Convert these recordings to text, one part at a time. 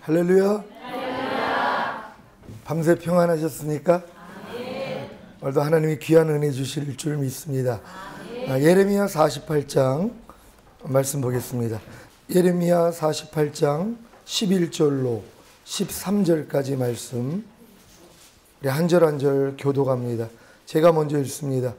할렐루야. 밤새 평안하셨습니까? 오늘도 하나님이 귀한 은혜 주실 줄 믿습니다. 예레미야 48장 말씀 보겠습니다. 예레미야 48장 11절로 13절까지 말씀, 우리 한 절 한 절 교독합니다. 제가 먼저 읽습니다.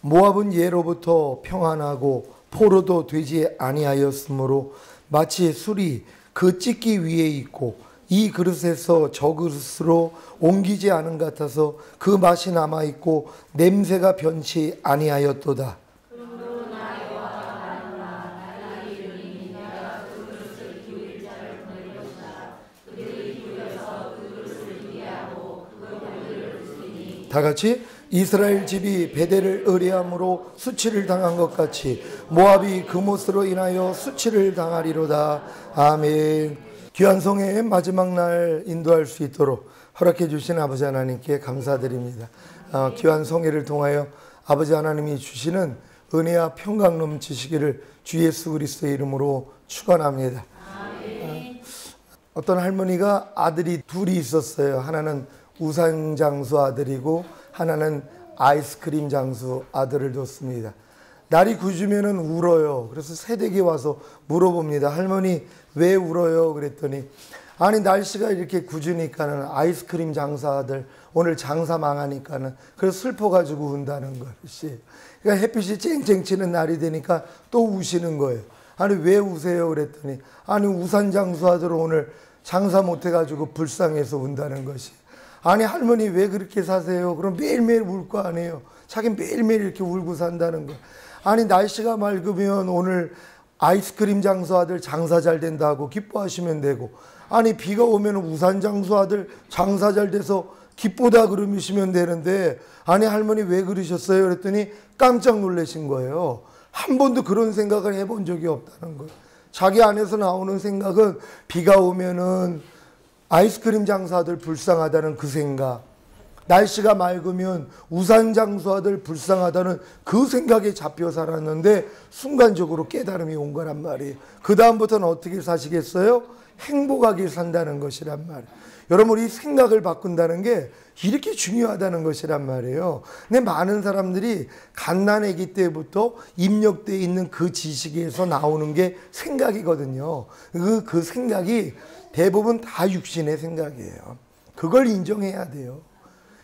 모압은 예로부터 평안하고 포로도 되지 아니하였으므로 마치 술이 그 찢기 위에 있고 이 그릇에서 저 그릇으로 옮기지 않은 것 같아서 그 맛이 남아있고 냄새가 변치 아니하였도다. 다 같이 이스라엘 집이 베델을 의뢰함으로 수치를 당한 것 같이 모압이 그 못으로 인하여 수치를 당하리로다. 아멘. 귀한 성회의 마지막 날 인도할 수 있도록 허락해 주신 아버지 하나님께 감사드립니다. 귀한 성회를 통하여 아버지 하나님이 주시는 은혜와 평강 넘치시기를 주 예수 그리스도의 이름으로 축원합니다. 어떤 할머니가 아들이 둘이 있었어요. 하나는 우산 장수 아들이고 하나는 아이스크림 장수 아들을 뒀습니다. 날이 굳으면 울어요. 그래서 새댁이 와서 물어봅니다. 할머니 왜 울어요? 그랬더니 아니 날씨가 이렇게 굳으니까는 아이스크림 장사 아들 오늘 장사 망하니까는 그래서 슬퍼가지고 운다는 것이. 그러니까 햇빛이 쨍쨍 치는 날이 되니까 또 우시는 거예요. 아니 왜 우세요? 그랬더니 아니 우산 장수 아들 오늘 장사 못해가지고 불쌍해서 운다는 것이. 아니 할머니 왜 그렇게 사세요? 그럼 매일매일 울 거 아니에요. 자기 매일매일 이렇게 울고 산다는 거예요. 아니 날씨가 맑으면 오늘 아이스크림 장수 아들 장사 잘 된다고 기뻐하시면 되고, 아니 비가 오면 우산 장수 아들 장사 잘 돼서 기쁘다 그러시면 되는데 아니 할머니 왜 그러셨어요? 그랬더니 깜짝 놀라신 거예요. 한 번도 그런 생각을 해본 적이 없다는 거예요. 자기 안에서 나오는 생각은 비가 오면은 아이스크림 장사들 불쌍하다는 그 생각, 날씨가 맑으면 우산 장수아들 불쌍하다는 그 생각에 잡혀 살았는데 순간적으로 깨달음이 온 거란 말이에요. 그 다음부터는 어떻게 사시겠어요? 행복하게 산다는 것이란 말이에요. 여러분 이 생각을 바꾼다는 게 이렇게 중요하다는 것이란 말이에요. 근데 많은 사람들이 갓난아기 때부터 입력되어 있는 그 지식에서 나오는 게 생각이거든요. 그 생각이 대부분 다 육신의 생각이에요. 그걸 인정해야 돼요.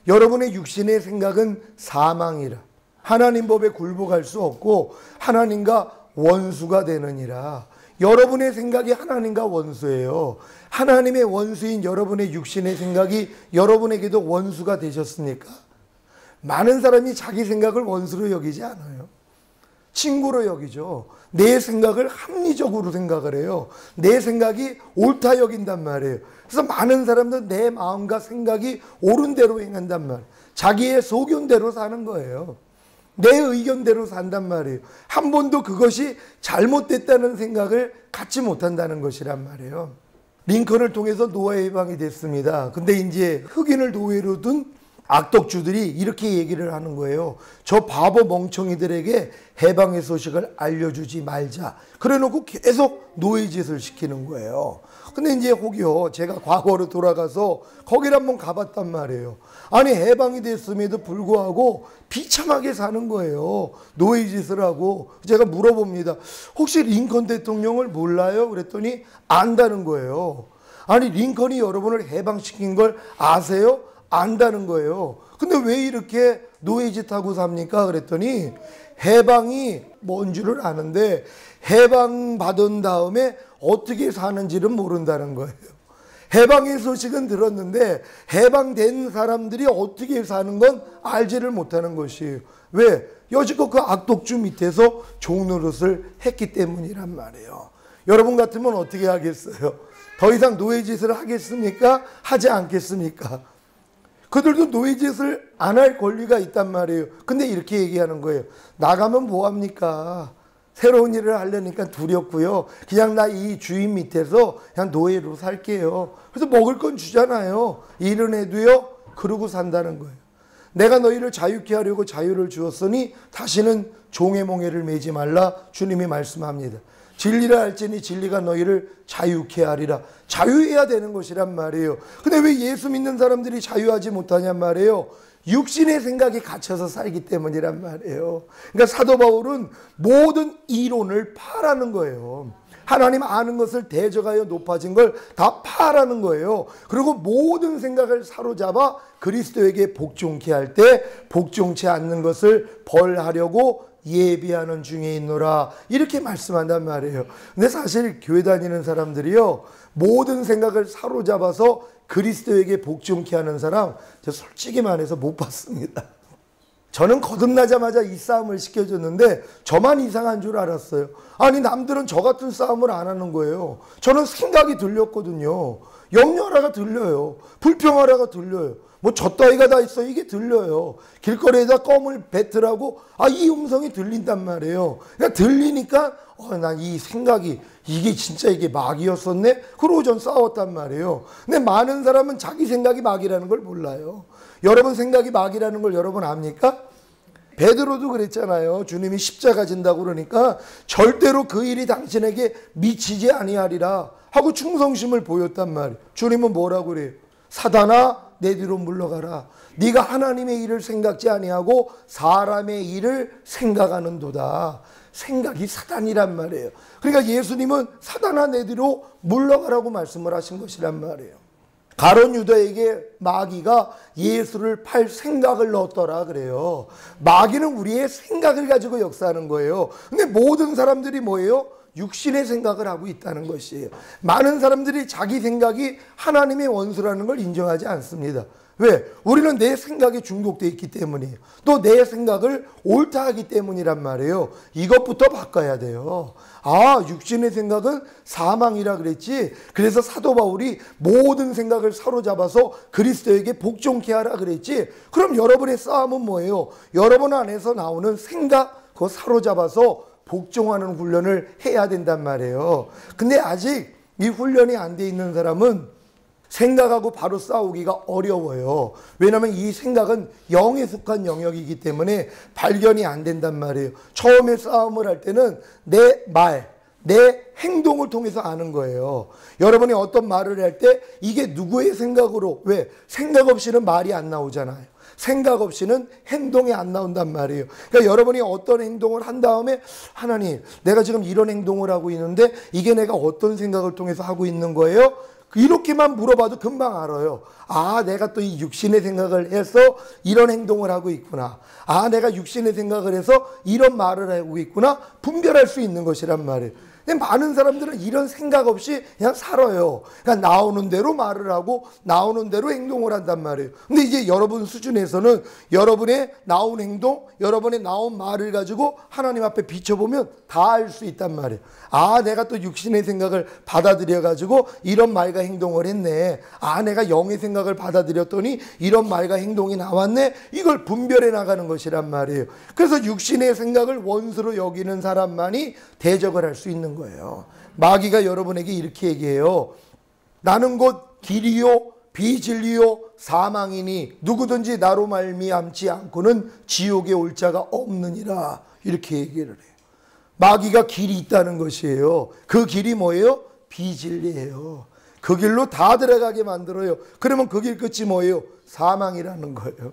여러분의 육신의 생각은 사망이라 하나님 법에 굴복할 수 없고 하나님과 원수가 되느니라. 여러분의 생각이 하나님과 원수예요. 하나님의 원수인 여러분의 육신의 생각이 여러분에게도 원수가 되셨습니까? 많은 사람이 자기 생각을 원수로 여기지 않아요. 친구로 여기죠. 내 생각을 합리적으로 생각을 해요. 내 생각이 옳다 여긴단 말이에요. 그래서 많은 사람들은 내 마음과 생각이 옳은 대로 행한단 말이에요. 자기의 소견대로 사는 거예요. 내 의견대로 산단 말이에요. 한 번도 그것이 잘못됐다는 생각을 갖지 못한다는 것이란 말이에요. 링컨을 통해서 노예 해방이 됐습니다. 근데 이제 흑인을 노예로 둔 악덕주들이 이렇게 얘기를 하는 거예요. 저 바보 멍청이들에게 해방의 소식을 알려주지 말자. 그래 놓고 계속 노예짓을 시키는 거예요. 근데 이제 혹여 제가 과거로 돌아가서 거기를 한번 가봤단 말이에요. 아니 해방이 됐음에도 불구하고 비참하게 사는 거예요. 노예짓을 하고. 제가 물어봅니다. 혹시 링컨 대통령을 몰라요? 그랬더니 안다는 거예요. 아니 링컨이 여러분을 해방시킨 걸 아세요? 안다는 거예요. 근데 왜 이렇게 노예짓하고 삽니까? 그랬더니 해방이 뭔 줄을 아는데 해방받은 다음에 어떻게 사는지를 모른다는 거예요. 해방의 소식은 들었는데 해방된 사람들이 어떻게 사는 건 알지를 못하는 것이에요. 왜? 여지껏 그 악독주 밑에서 종노릇을 했기 때문이란 말이에요. 여러분 같으면 어떻게 하겠어요? 더 이상 노예짓을 하겠습니까? 하지 않겠습니까? 그들도 노예짓을 안 할 권리가 있단 말이에요. 근데 이렇게 얘기하는 거예요. 나가면 뭐합니까? 새로운 일을 하려니까 두렵고요. 그냥 나 이 주인 밑에서 그냥 노예로 살게요. 그래서 먹을 건 주잖아요. 일은 해도요. 그러고 산다는 거예요. 내가 너희를 자유케 하려고 자유를 주었으니 다시는 종의 몽해를 매지 말라 주님이 말씀합니다. 진리를 알지니 진리가 너희를 자유케 하리라. 자유해야 되는 것이란 말이에요. 근데 왜 예수 믿는 사람들이 자유하지 못하냔 말이에요. 육신의 생각에 갇혀서 살기 때문이란 말이에요. 그러니까 사도 바울은 모든 이론을 파라는 거예요. 하나님 아는 것을 대적하여 높아진 걸 다 파라는 거예요. 그리고 모든 생각을 사로잡아 그리스도에게 복종케 할 때 복종치 않는 것을 벌하려고 예비하는 중에 있노라, 이렇게 말씀한단 말이에요. 근데 사실 교회 다니는 사람들이요, 모든 생각을 사로잡아서 그리스도에게 복종케 하는 사람 저 솔직히 말해서 못 봤습니다. 저는 거듭나자마자 이 싸움을 시켜줬는데 저만 이상한 줄 알았어요. 아니 남들은 저 같은 싸움을 안 하는 거예요. 저는 생각이 들렸거든요. 염려하라가 들려요. 불평하라가 들려요. 뭐 저 따위가 다 있어, 이게 들려요. 길거리에다 껌을 뱉으라고 이 음성이 들린단 말이에요. 그러니까 들리니까 난 이 생각이 이게 진짜 이게 막이었었네? 그러고 전 싸웠단 말이에요. 근데 많은 사람은 자기 생각이 막이라는 걸 몰라요. 여러분 생각이 막이라는 걸 여러분 압니까? 베드로도 그랬잖아요. 주님이 십자가 진다고 그러니까 절대로 그 일이 당신에게 미치지 아니하리라 하고 충성심을 보였단 말이에요. 주님은 뭐라고 그래요? 사단아 내 뒤로 물러가라. 네가 하나님의 일을 생각지 아니하고 사람의 일을 생각하는도다. 생각이 사단이란 말이에요. 그러니까 예수님은 사단아 내 뒤로 물러가라고 말씀을 하신 것이란 말이에요. 가룟 유다에게 마귀가 예수를 팔 생각을 넣었더라 그래요. 마귀는 우리의 생각을 가지고 역사하는 거예요. 근데 모든 사람들이 뭐예요? 육신의 생각을 하고 있다는 것이에요. 많은 사람들이 자기 생각이 하나님의 원수라는 걸 인정하지 않습니다. 왜? 우리는 내 생각에 중독되어 있기 때문이에요. 또 내 생각을 옳다 하기 때문이란 말이에요. 이것부터 바꿔야 돼요. 육신의 생각은 사망이라 그랬지. 그래서 사도 바울이 모든 생각을 사로잡아서 그리스도에게 복종케 하라 그랬지. 그럼 여러분의 싸움은 뭐예요? 여러분 안에서 나오는 생각, 그거 사로잡아서 복종하는 훈련을 해야 된단 말이에요. 근데 아직 이 훈련이 안 돼 있는 사람은 생각하고 바로 싸우기가 어려워요. 왜냐하면 이 생각은 영에 속한 영역이기 때문에 발견이 안 된단 말이에요. 처음에 싸움을 할 때는 내 말, 내 행동을 통해서 아는 거예요. 여러분이 어떤 말을 할 때 이게 누구의 생각으로, 왜? 생각 없이는 말이 안 나오잖아요. 생각 없이는 행동이 안 나온단 말이에요. 그러니까 여러분이 어떤 행동을 한 다음에 하나님 내가 지금 이런 행동을 하고 있는데 이게 내가 어떤 생각을 통해서 하고 있는 거예요? 이렇게만 물어봐도 금방 알아요. 내가 또 이 육신의 생각을 해서 이런 행동을 하고 있구나. 내가 육신의 생각을 해서 이런 말을 하고 있구나. 분별할 수 있는 것이란 말이에요. 근데 많은 사람들은 이런 생각 없이 그냥 살아요. 그러니까 나오는 대로 말을 하고 나오는 대로 행동을 한단 말이에요. 근데 이제 여러분 수준에서는 여러분의 나온 행동, 여러분의 나온 말을 가지고 하나님 앞에 비춰보면 다 알 수 있단 말이에요. 내가 또 육신의 생각을 받아들여 가지고 이런 말과 행동을 했네. 내가 영의 생각을 받아들였더니 이런 말과 행동이 나왔네. 이걸 분별해 나가는 것이란 말이에요. 그래서 육신의 생각을 원수로 여기는 사람만이 대적을 할 수 있는 거예요. 마귀가 여러분에게 이렇게 얘기해요. 나는 곧 길이요 비진리요 사망이니 누구든지 나로 말미암지 않고는 지옥에 올 자가 없느니라. 이렇게 얘기를 해요. 마귀가 길이 있다는 것이에요. 그 길이 뭐예요? 비진리예요. 그 길로 다 들어가게 만들어요. 그러면 그 길 끝이 뭐예요? 사망이라는 거예요.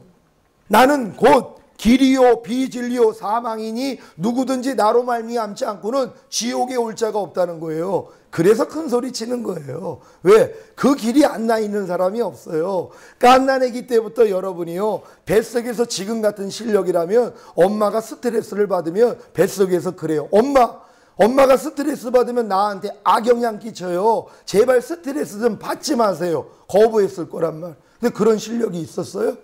나는 곧 길이요 비진리요 사망이니 누구든지 나로 말미암지 않고는 지옥에 올 자가 없다는 거예요. 그래서 큰 소리 치는 거예요. 왜? 그 길이 안 나 있는 사람이 없어요. 갓난아기 때부터 여러분이요, 뱃속에서 지금 같은 실력이라면 엄마가 스트레스를 받으면 뱃속에서 그래요. 엄마가 스트레스 받으면 나한테 악영향 끼쳐요. 제발 스트레스 좀 받지 마세요. 거부했을 거란 말. 근데 그런 실력이 있었어요?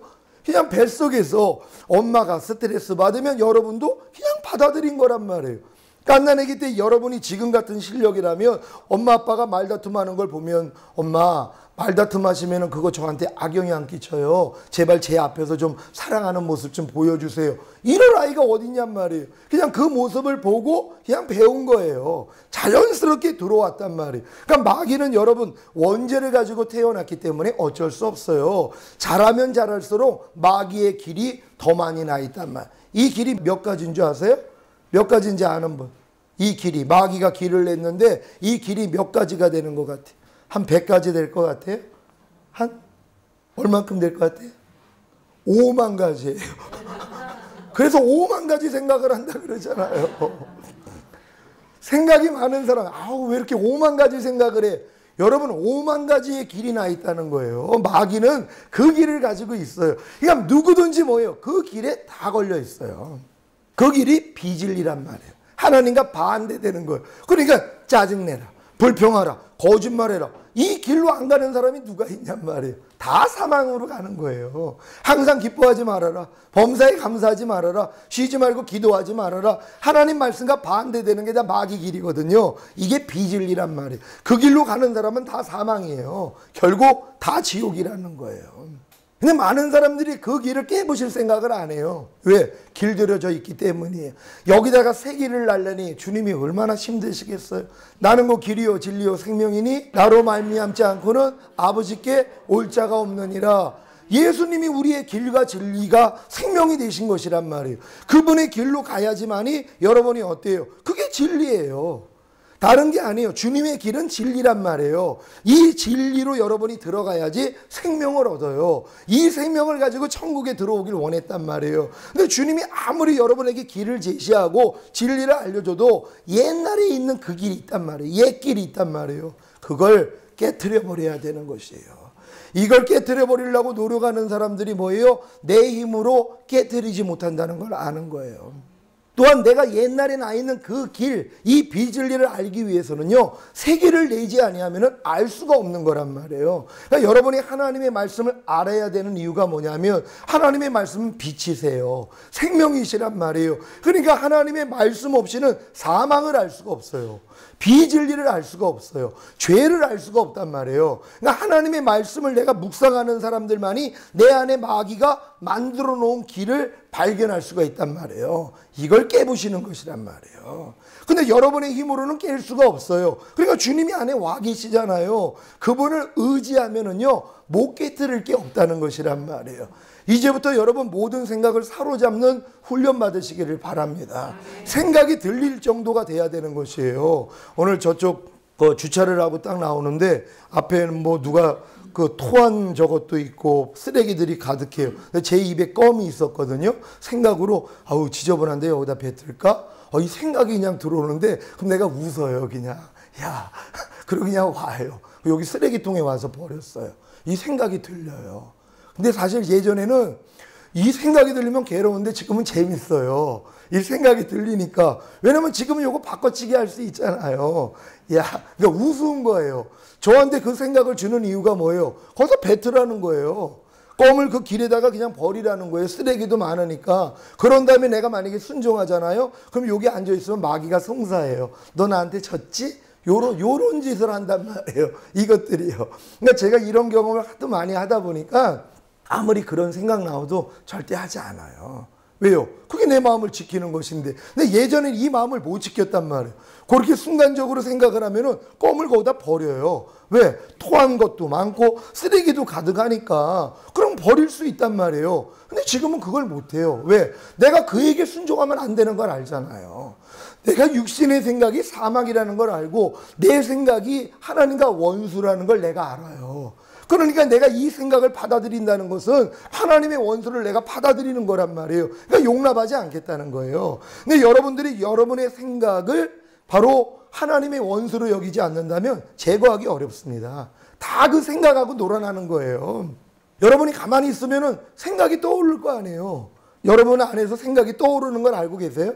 그냥 뱃속에서 엄마가 스트레스 받으면 여러분도 그냥 받아들인 거란 말이에요. 갓난아기 때 여러분이 지금 같은 실력이라면 엄마 아빠가 말다툼하는 걸 보면 엄마 말다툼하시면 그거 저한테 악영향 끼쳐요. 제발 제 앞에서 좀 사랑하는 모습 좀 보여주세요. 이럴 아이가 어딨냔 말이에요. 그냥 그 모습을 보고 그냥 배운 거예요. 자연스럽게 들어왔단 말이에요. 그러니까 마귀는 여러분 원죄를 가지고 태어났기 때문에 어쩔 수 없어요. 잘하면 잘할수록 마귀의 길이 더 많이 나 있단 말이에요. 이 길이 몇 가지인 줄 아세요? 몇 가지인지 아는 분? 이 길이, 마귀가 길을 냈는데 이 길이 몇 가지가 되는 것 같아요? 한 100가지 될 것 같아요? 한 얼만큼 될 것 같아요? 5만 가지예요. 그래서 5만 가지 생각을 한다 그러잖아요. 생각이 많은 사람, 아우 왜 이렇게 5만 가지 생각을 해? 여러분 5만 가지의 길이 나 있다는 거예요. 마귀는 그 길을 가지고 있어요. 그러니까 누구든지 뭐예요? 그 길에 다 걸려 있어요. 그 길이 비진리란 말이에요. 하나님과 반대되는 거예요. 그러니까 짜증내라, 불평하라, 거짓말해라. 이 길로 안 가는 사람이 누가 있냔 말이에요. 다 사망으로 가는 거예요. 항상 기뻐하지 말아라. 범사에 감사하지 말아라. 쉬지 말고 기도하지 말아라. 하나님 말씀과 반대되는 게 다 마귀 길이거든요. 이게 비진리란 말이에요. 그 길로 가는 사람은 다 사망이에요. 결국 다 지옥이라는 거예요. 근데 많은 사람들이 그 길을 깨부실 생각을 안 해요. 왜? 길들여져 있기 때문이에요. 여기다가 새 길을 날려니 주님이 얼마나 힘드시겠어요. 나는 그 길이요 진리요 생명이니 나로 말미암지 않고는 아버지께 올 자가 없느니라. 예수님이 우리의 길과 진리가 생명이 되신 것이란 말이에요. 그분의 길로 가야지만이 여러분이 어때요? 그게 진리예요. 다른 게 아니에요. 주님의 길은 진리란 말이에요. 이 진리로 여러분이 들어가야지 생명을 얻어요. 이 생명을 가지고 천국에 들어오길 원했단 말이에요. 근데 주님이 아무리 여러분에게 길을 제시하고 진리를 알려줘도 옛날에 있는 그 길이 있단 말이에요. 옛 길이 있단 말이에요. 그걸 깨트려 버려야 되는 것이에요. 이걸 깨트려 버리려고 노력하는 사람들이 뭐예요? 내 힘으로 깨트리지 못한다는 걸 아는 거예요. 또한 내가 옛날에 나 있는 그 길, 이 비진리를 알기 위해서는요, 새 길을 내지 아니하면 알 수가 없는 거란 말이에요. 그러니까 여러분이 하나님의 말씀을 알아야 되는 이유가 뭐냐면 하나님의 말씀은 빛이세요. 생명이시란 말이에요. 그러니까 하나님의 말씀 없이는 사망을 알 수가 없어요. 비진리를 알 수가 없어요. 죄를 알 수가 없단 말이에요. 그러니까 하나님의 말씀을 내가 묵상하는 사람들만이 내 안에 마귀가 만들어 놓은 길을 발견할 수가 있단 말이에요. 이걸 깨부시는 것이란 말이에요. 근데 여러분의 힘으로는 깰 수가 없어요. 그러니까 주님이 안에 와 계시잖아요. 그분을 의지하면은요, 못 깨뜨릴 게 없다는 것이란 말이에요. 이제부터 여러분 모든 생각을 사로잡는 훈련 받으시기를 바랍니다. 생각이 들릴 정도가 돼야 되는 것이에요. 오늘 저쪽 주차를 하고 딱 나오는데 앞에는 뭐 누가 그 토한 저것도 있고 쓰레기들이 가득해요. 제 입에 껌이 있었거든요. 생각으로 아우 지저분한데 여기다 뱉을까? 이 생각이 그냥 들어오는데 그럼 내가 웃어요. 그냥 야 그리고 그냥 와요. 여기 쓰레기통에 와서 버렸어요. 이 생각이 들려요. 근데 사실 예전에는 이 생각이 들리면 괴로운데 지금은 재밌어요. 이 생각이 들리니까. 왜냐면 지금은 요거 바꿔치기 할 수 있잖아요. 야, 그러니까 우스운 거예요. 저한테 그 생각을 주는 이유가 뭐예요? 거기서 뱉으라는 거예요. 껌을 그 길에다가 그냥 버리라는 거예요. 쓰레기도 많으니까. 그런 다음에 내가 만약에 순종하잖아요. 그럼 여기 앉아있으면 마귀가 송사해요. 너 나한테 졌지? 요런 짓을 한단 말이에요. 이것들이요. 그러니까 제가 이런 경험을 하도 많이 하다 보니까 아무리 그런 생각 나와도 절대 하지 않아요. 왜요? 그게 내 마음을 지키는 것인데. 근데 예전에 이 마음을 못 지켰단 말이에요. 그렇게 순간적으로 생각을 하면은 껌을 거기다 버려요. 왜? 토한 것도 많고 쓰레기도 가득하니까. 그럼 버릴 수 있단 말이에요. 근데 지금은 그걸 못해요. 왜? 내가 그에게 순종하면 안 되는 걸 알잖아요. 내가 육신의 생각이 사망이라는 걸 알고 내 생각이 하나님과 원수라는 걸 내가 알아요. 그러니까 내가 이 생각을 받아들인다는 것은 하나님의 원수를 내가 받아들이는 거란 말이에요. 그러니까 용납하지 않겠다는 거예요. 근데 여러분들이 여러분의 생각을 바로 하나님의 원수로 여기지 않는다면 제거하기 어렵습니다. 다 그 생각하고 놀아나는 거예요. 여러분이 가만히 있으면 생각이 떠오를 거 아니에요. 여러분 안에서 생각이 떠오르는 걸 알고 계세요?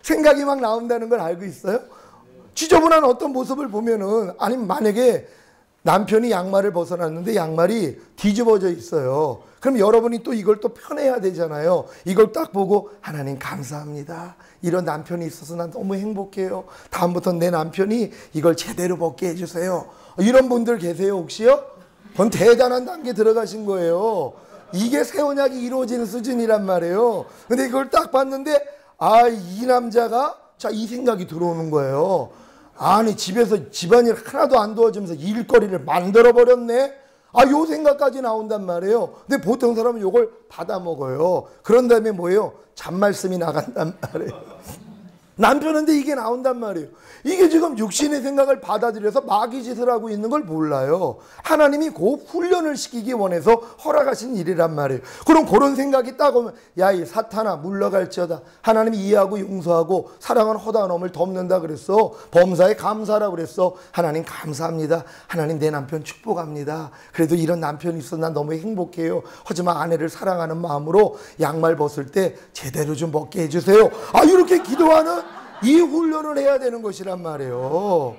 생각이 막 나온다는 걸 알고 있어요? 지저분한 어떤 모습을 보면은, 아니면 만약에 남편이 양말을 벗어났는데 양말이 뒤집어져 있어요. 그럼 여러분이 또 이걸 또 펴내야 되잖아요. 이걸 딱 보고 하나님 감사합니다. 이런 남편이 있어서 난 너무 행복해요. 다음부터 내 남편이 이걸 제대로 벗게 해주세요. 이런 분들 계세요 혹시요? 그건 대단한 단계 들어가신 거예요. 이게 새 언약이 이루어지는 수준이란 말이에요. 근데 이걸 딱 봤는데 이 남자가 이 생각이 들어오는 거예요. 아니 집에서 집안일 하나도 안 도와주면서 일거리를 만들어버렸네. 요 생각까지 나온단 말이에요. 근데 보통 사람은 요걸 받아먹어요. 그런 다음에 뭐예요? 잔말씀이 나간단 말이에요. 남편한테 이게 나온단 말이에요. 이게 지금 육신의 생각을 받아들여서 마귀 짓을 하고 있는 걸 몰라요. 하나님이 곧 훈련을 시키기 원해서 허락하신 일이란 말이에요. 그럼 그런 생각이 딱 오면 야, 이 사탄아 물러갈지어다. 하나님이 이해하고 용서하고 사랑은 허다함을 덮는다 그랬어. 범사에 감사하라 그랬어. 하나님 감사합니다. 하나님 내 남편 축복합니다. 그래도 이런 남편이 있어 난 너무 행복해요. 하지만 아내를 사랑하는 마음으로 양말 벗을 때 제대로 좀 벗게 해주세요. 아, 이렇게 기도하는 이 훈련을 해야 되는 것이란 말이에요.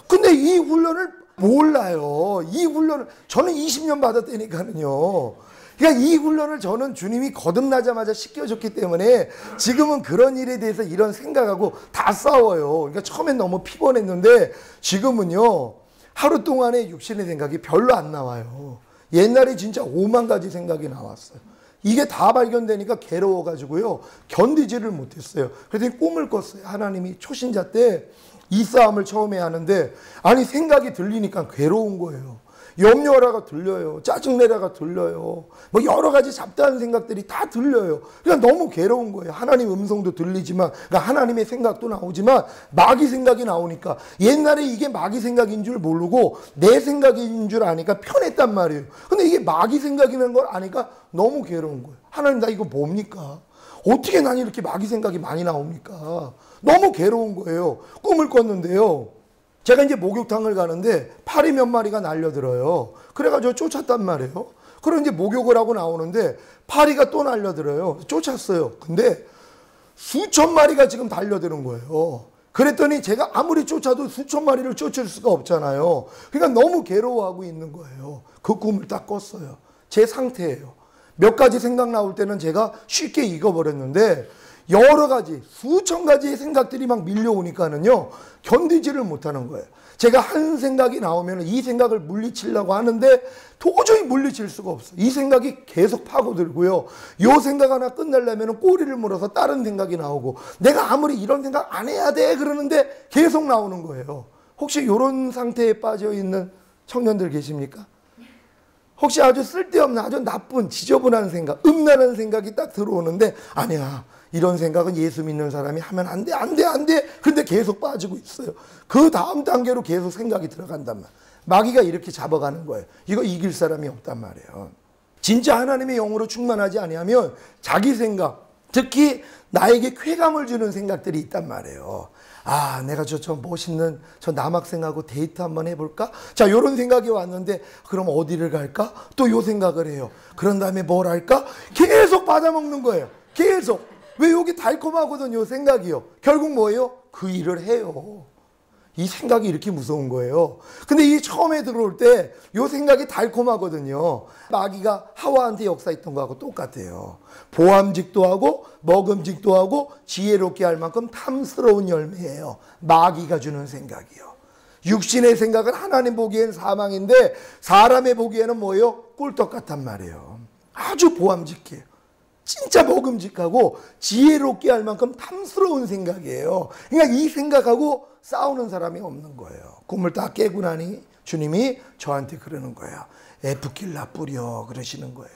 근데 이 훈련을 몰라요. 이 훈련을 저는 20년 받았다니까요. 그러니까 이 훈련을 저는 주님이 거듭나자마자 시켜줬기 때문에 지금은 그런 일에 대해서 이런 생각하고 다 싸워요. 그러니까 처음엔 너무 피곤했는데 지금은요, 하루 동안에 육신의 생각이 별로 안 나와요. 옛날에 진짜 5만 가지 생각이 나왔어요. 이게 다 발견되니까 괴로워가지고요, 견디지를 못했어요. 그래서 꿈을 꿨어요. 하나님이 초신자 때 이 싸움을 처음에 하는데, 아니 생각이 들리니까 괴로운 거예요. 염려하라가 들려요. 짜증내라가 들려요. 뭐 여러 가지 잡다한 생각들이 다 들려요. 그러니까 너무 괴로운 거예요. 하나님 음성도 들리지만, 그러니까 하나님의 생각도 나오지만 마귀 생각이 나오니까, 옛날에 이게 마귀 생각인 줄 모르고 내 생각인 줄 아니까 편했단 말이에요. 근데 이게 마귀 생각이라는 걸 아니까 너무 괴로운 거예요. 하나님 나 이거 뭡니까? 어떻게 난 이렇게 마귀 생각이 많이 나옵니까? 너무 괴로운 거예요. 꿈을 꿨는데요, 제가 이제 목욕탕을 가는데 파리 몇 마리가 날려들어요. 그래가지고 쫓았단 말이에요. 그럼 이제 목욕을 하고 나오는데 파리가 또 날려들어요. 쫓았어요. 근데 수천 마리가 지금 달려드는 거예요. 그랬더니 제가 아무리 쫓아도 수천 마리를 쫓을 수가 없잖아요. 그러니까 너무 괴로워하고 있는 거예요. 그 꿈을 딱 꿨어요. 제 상태예요. 몇 가지 생각 나올 때는 제가 쉽게 잊어버렸는데, 여러 가지 수천 가지의 생각들이 막 밀려오니까는요, 견디지를 못하는 거예요. 제가 한 생각이 나오면 이 생각을 물리치려고 하는데 도저히 물리칠 수가 없어요. 이 생각이 계속 파고들고요, 이 생각 하나 끝내려면 꼬리를 물어서 다른 생각이 나오고, 내가 아무리 이런 생각 안 해야 돼 그러는데 계속 나오는 거예요. 혹시 이런 상태에 빠져 있는 청년들 계십니까? 혹시 아주 쓸데없는 아주 나쁜 지저분한 생각, 음란한 생각이 딱 들어오는데, 아니야, 이런 생각은 예수 믿는 사람이 하면 안 돼, 안 돼, 안 돼. 근데 계속 빠지고 있어요. 그 다음 단계로 계속 생각이 들어간단 말이에요. 마귀가 이렇게 잡아가는 거예요. 이거 이길 사람이 없단 말이에요. 진짜 하나님의 영으로 충만하지 아니하면 자기 생각, 특히 나에게 쾌감을 주는 생각들이 있단 말이에요. 아, 내가 저 멋있는 저 남학생하고 데이트 한번 해볼까? 자, 요런 생각이 왔는데, 그럼 어디를 갈까? 또 요 생각을 해요. 그런 다음에 뭘 할까? 계속 받아먹는 거예요. 계속. 왜 여기 달콤하거든요, 생각이요. 결국 뭐예요? 그 일을 해요. 이 생각이 이렇게 무서운 거예요. 근데 이 처음에 들어올 때 이 생각이 달콤하거든요. 마귀가 하와한테 역사했던 거하고 똑같아요. 보암직도 하고 먹음직도 하고 지혜롭게 할 만큼 탐스러운 열매예요. 마귀가 주는 생각이요. 육신의 생각은 하나님 보기엔 사망인데 사람의 보기에는 뭐예요? 꿀떡 같단 말이에요. 아주 보암직해요. 진짜 먹음직하고 지혜롭게 할 만큼 탐스러운 생각이에요. 그러니까 이 생각하고 싸우는 사람이 없는 거예요. 꿈을 딱 깨고 나니 주님이 저한테 그러는 거예요. 에프킬라 뿌려 그러시는 거예요.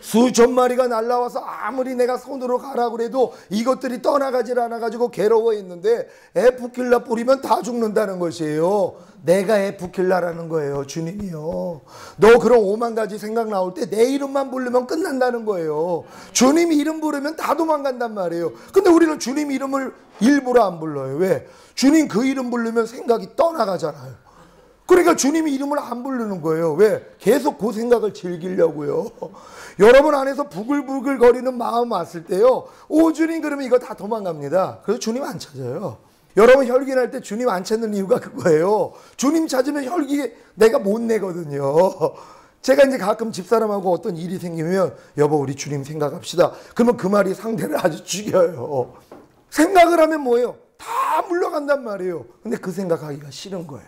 수천 마리가 날라와서 아무리 내가 손으로 가라고 그래도 이것들이 떠나가질 않아가지고 괴로워했는데, 에프킬라 뿌리면 다 죽는다는 것이에요. 내가 에프킬라라는 거예요. 주님이요. 너 그런 5만 가지 생각 나올 때 내 이름만 부르면 끝난다는 거예요. 주님 이름 부르면 다 도망간단 말이에요. 근데 우리는 주님 이름을 일부러 안 불러요. 왜? 주님 그 이름 부르면 생각이 떠나가잖아요. 그러니까 주님 이름을 안 부르는 거예요. 왜? 계속 그 생각을 즐기려고요. 여러분 안에서 부글부글 거리는 마음 왔을 때요, 오 주님 그러면 이거 다 도망갑니다. 그래서 주님 안 찾아요. 여러분 혈기날 때 주님 안 찾는 이유가 그거예요. 주님 찾으면 혈기 내가 못 내거든요. 제가 이제 가끔 집사람하고 어떤 일이 생기면, 여보 우리 주님 생각합시다. 그러면 그 말이 상대를 아주 죽여요. 생각을 하면 뭐예요? 다 물러간단 말이에요. 근데 그 생각하기가 싫은 거예요.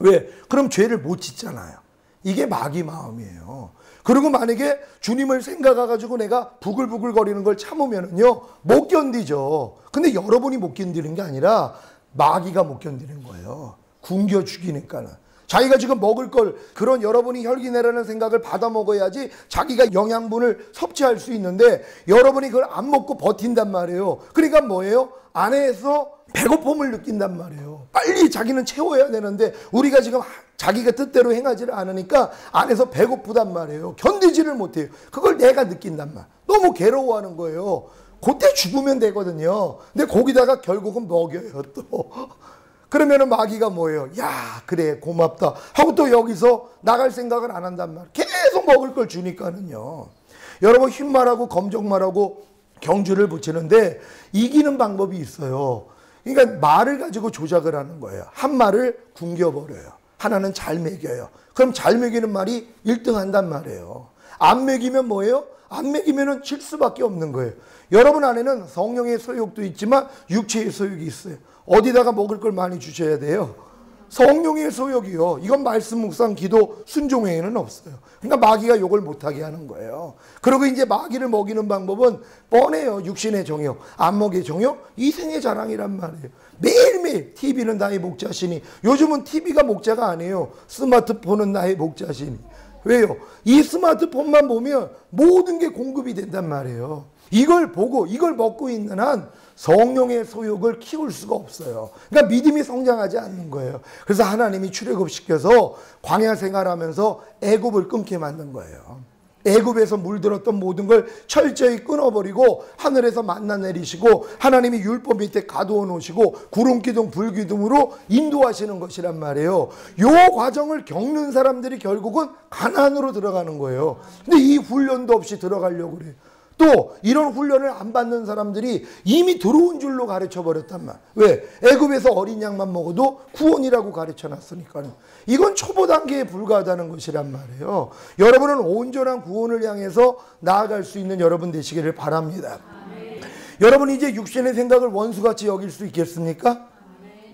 왜? 그럼 죄를 못 짓잖아요. 이게 마귀 마음이에요. 그리고 만약에 주님을 생각해가지고 내가 부글부글 거리는 걸 참으면은요, 못 견디죠. 근데 여러분이 못 견디는 게 아니라 마귀가 못 견디는 거예요. 굶겨 죽이니까는. 자기가 지금 먹을 걸, 그런 여러분이 혈기내라는 생각을 받아 먹어야지 자기가 영양분을 섭취할 수 있는데 여러분이 그걸 안 먹고 버틴단 말이에요. 그러니까 뭐예요? 안에서 배고픔을 느낀단 말이에요. 빨리 자기는 채워야 되는데 우리가 지금 자기가 뜻대로 행하지를 않으니까 안에서 배고프단 말이에요. 견디지를 못해요. 그걸 내가 느낀단 말. 너무 괴로워하는 거예요. 그때 죽으면 되거든요. 근데 거기다가 결국은 먹여요 또. 그러면은 마귀가 뭐예요? 야, 그래, 고맙다 하고 또 여기서 나갈 생각을 안 한단 말이에요. 계속 먹을 걸 주니까는요. 여러분, 흰말하고 검정말하고 경주를 붙이는데 이기는 방법이 있어요. 그러니까 말을 가지고 조작을 하는 거예요. 한 말을 굶겨버려요. 하나는 잘 먹여요. 그럼 잘 먹이는 말이 1등 한단 말이에요. 안 먹이면 뭐예요? 안 먹이면은 질 수밖에 없는 거예요. 여러분 안에는 성령의 소욕도 있지만 육체의 소욕이 있어요. 어디다가 먹을 걸 많이 주셔야 돼요? 성령의 소욕이요. 이건 말씀, 묵상, 기도, 순종 외에는 없어요. 그러니까 마귀가 이걸 못하게 하는 거예요. 그리고 이제 마귀를 먹이는 방법은 뻔해요. 육신의 정욕, 안목의 정욕, 이생의 자랑이란 말이에요. 매일매일 TV는 나의 목자시니. 요즘은 TV가 목자가 아니에요. 스마트폰은 나의 목자시니. 왜요? 이 스마트폰만 보면 모든 게 공급이 된단 말이에요. 이걸 보고 이걸 먹고 있는 한 성령의 소욕을 키울 수가 없어요. 그러니까 믿음이 성장하지 않는 거예요. 그래서 하나님이 출애굽시켜서 광야 생활하면서 애굽을 끊게 만든 거예요. 애굽에서 물들었던 모든 걸 철저히 끊어버리고 하늘에서 만나 내리시고 하나님이 율법 밑에 가두어 놓으시고 구름 기둥 불 기둥으로 인도하시는 것이란 말이에요. 요 과정을 겪는 사람들이 결국은 가나안으로 들어가는 거예요. 근데 이 훈련도 없이 들어가려고 그래요. 또 이런 훈련을 안 받는 사람들이 이미 들어온 줄로 가르쳐 버렸단 말. 왜? 애굽에서 어린 양만 먹어도 구원이라고 가르쳐 놨으니까요. 이건 초보 단계에 불과하다는 것이란 말이에요. 여러분은 온전한 구원을 향해서 나아갈 수 있는 여러분 되시기를 바랍니다. 여러분, 이제 육신의 생각을 원수같이 여길 수 있겠습니까?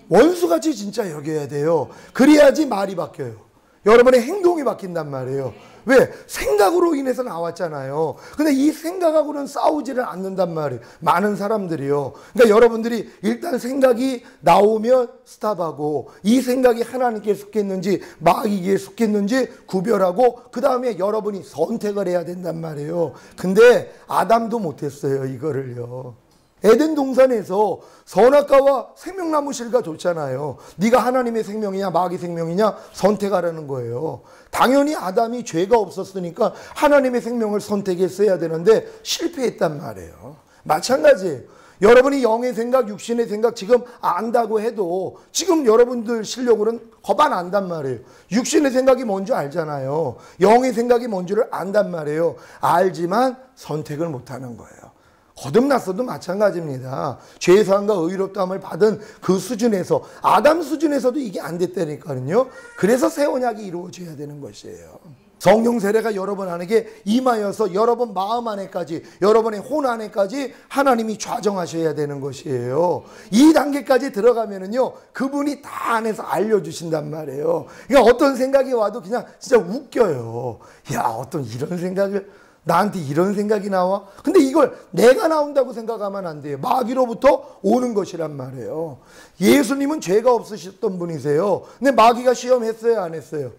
원수같이 진짜 여겨야 돼요. 그래야지 말이 바뀌어요. 여러분의 행동이 바뀐단 말이에요. 왜? 생각으로 인해서 나왔잖아요. 근데 이 생각하고는 싸우지를 않는단 말이에요. 많은 사람들이요. 그러니까 여러분들이 일단 생각이 나오면 스탑하고 이 생각이 하나님께 속했는지 마귀에게 속했는지 구별하고 그 다음에 여러분이 선택을 해야 된단 말이에요. 근데 아담도 못했어요, 이거를요. 에덴 동산에서 선악과와 생명나무 실과 줬잖아요. 네가 하나님의 생명이냐 마귀 생명이냐 선택하라는 거예요. 당연히 아담이 죄가 없었으니까 하나님의 생명을 선택했어야 되는데 실패했단 말이에요. 마찬가지예요. 여러분이 영의 생각, 육신의 생각 지금 안다고 해도 지금 여러분들 실력으로는 겁 안 안단 말이에요. 육신의 생각이 뭔지 알잖아요. 영의 생각이 뭔지를 안단 말이에요. 알지만 선택을 못하는 거예요. 거듭났어도 마찬가지입니다. 죄사함과 의롭다함을 받은 그 수준에서, 아담 수준에서도 이게 안 됐다니까요. 그래서 새 언약이 이루어져야 되는 것이에요. 성령 세례가 여러분 안에게 임하여서 여러분 마음 안에까지, 여러분의 혼 안에까지 하나님이 좌정하셔야 되는 것이에요. 이 단계까지 들어가면은요, 그분이 다 안에서 알려주신단 말이에요. 그러니까 어떤 생각이 와도 그냥 진짜 웃겨요. 야, 어떤 이런 생각을, 나한테 이런 생각이 나와? 근데 이걸 내가 나온다고 생각하면 안 돼요. 마귀로부터 오는 것이란 말이에요. 예수님은 죄가 없으셨던 분이세요. 근데 마귀가 시험했어요, 안 했어요?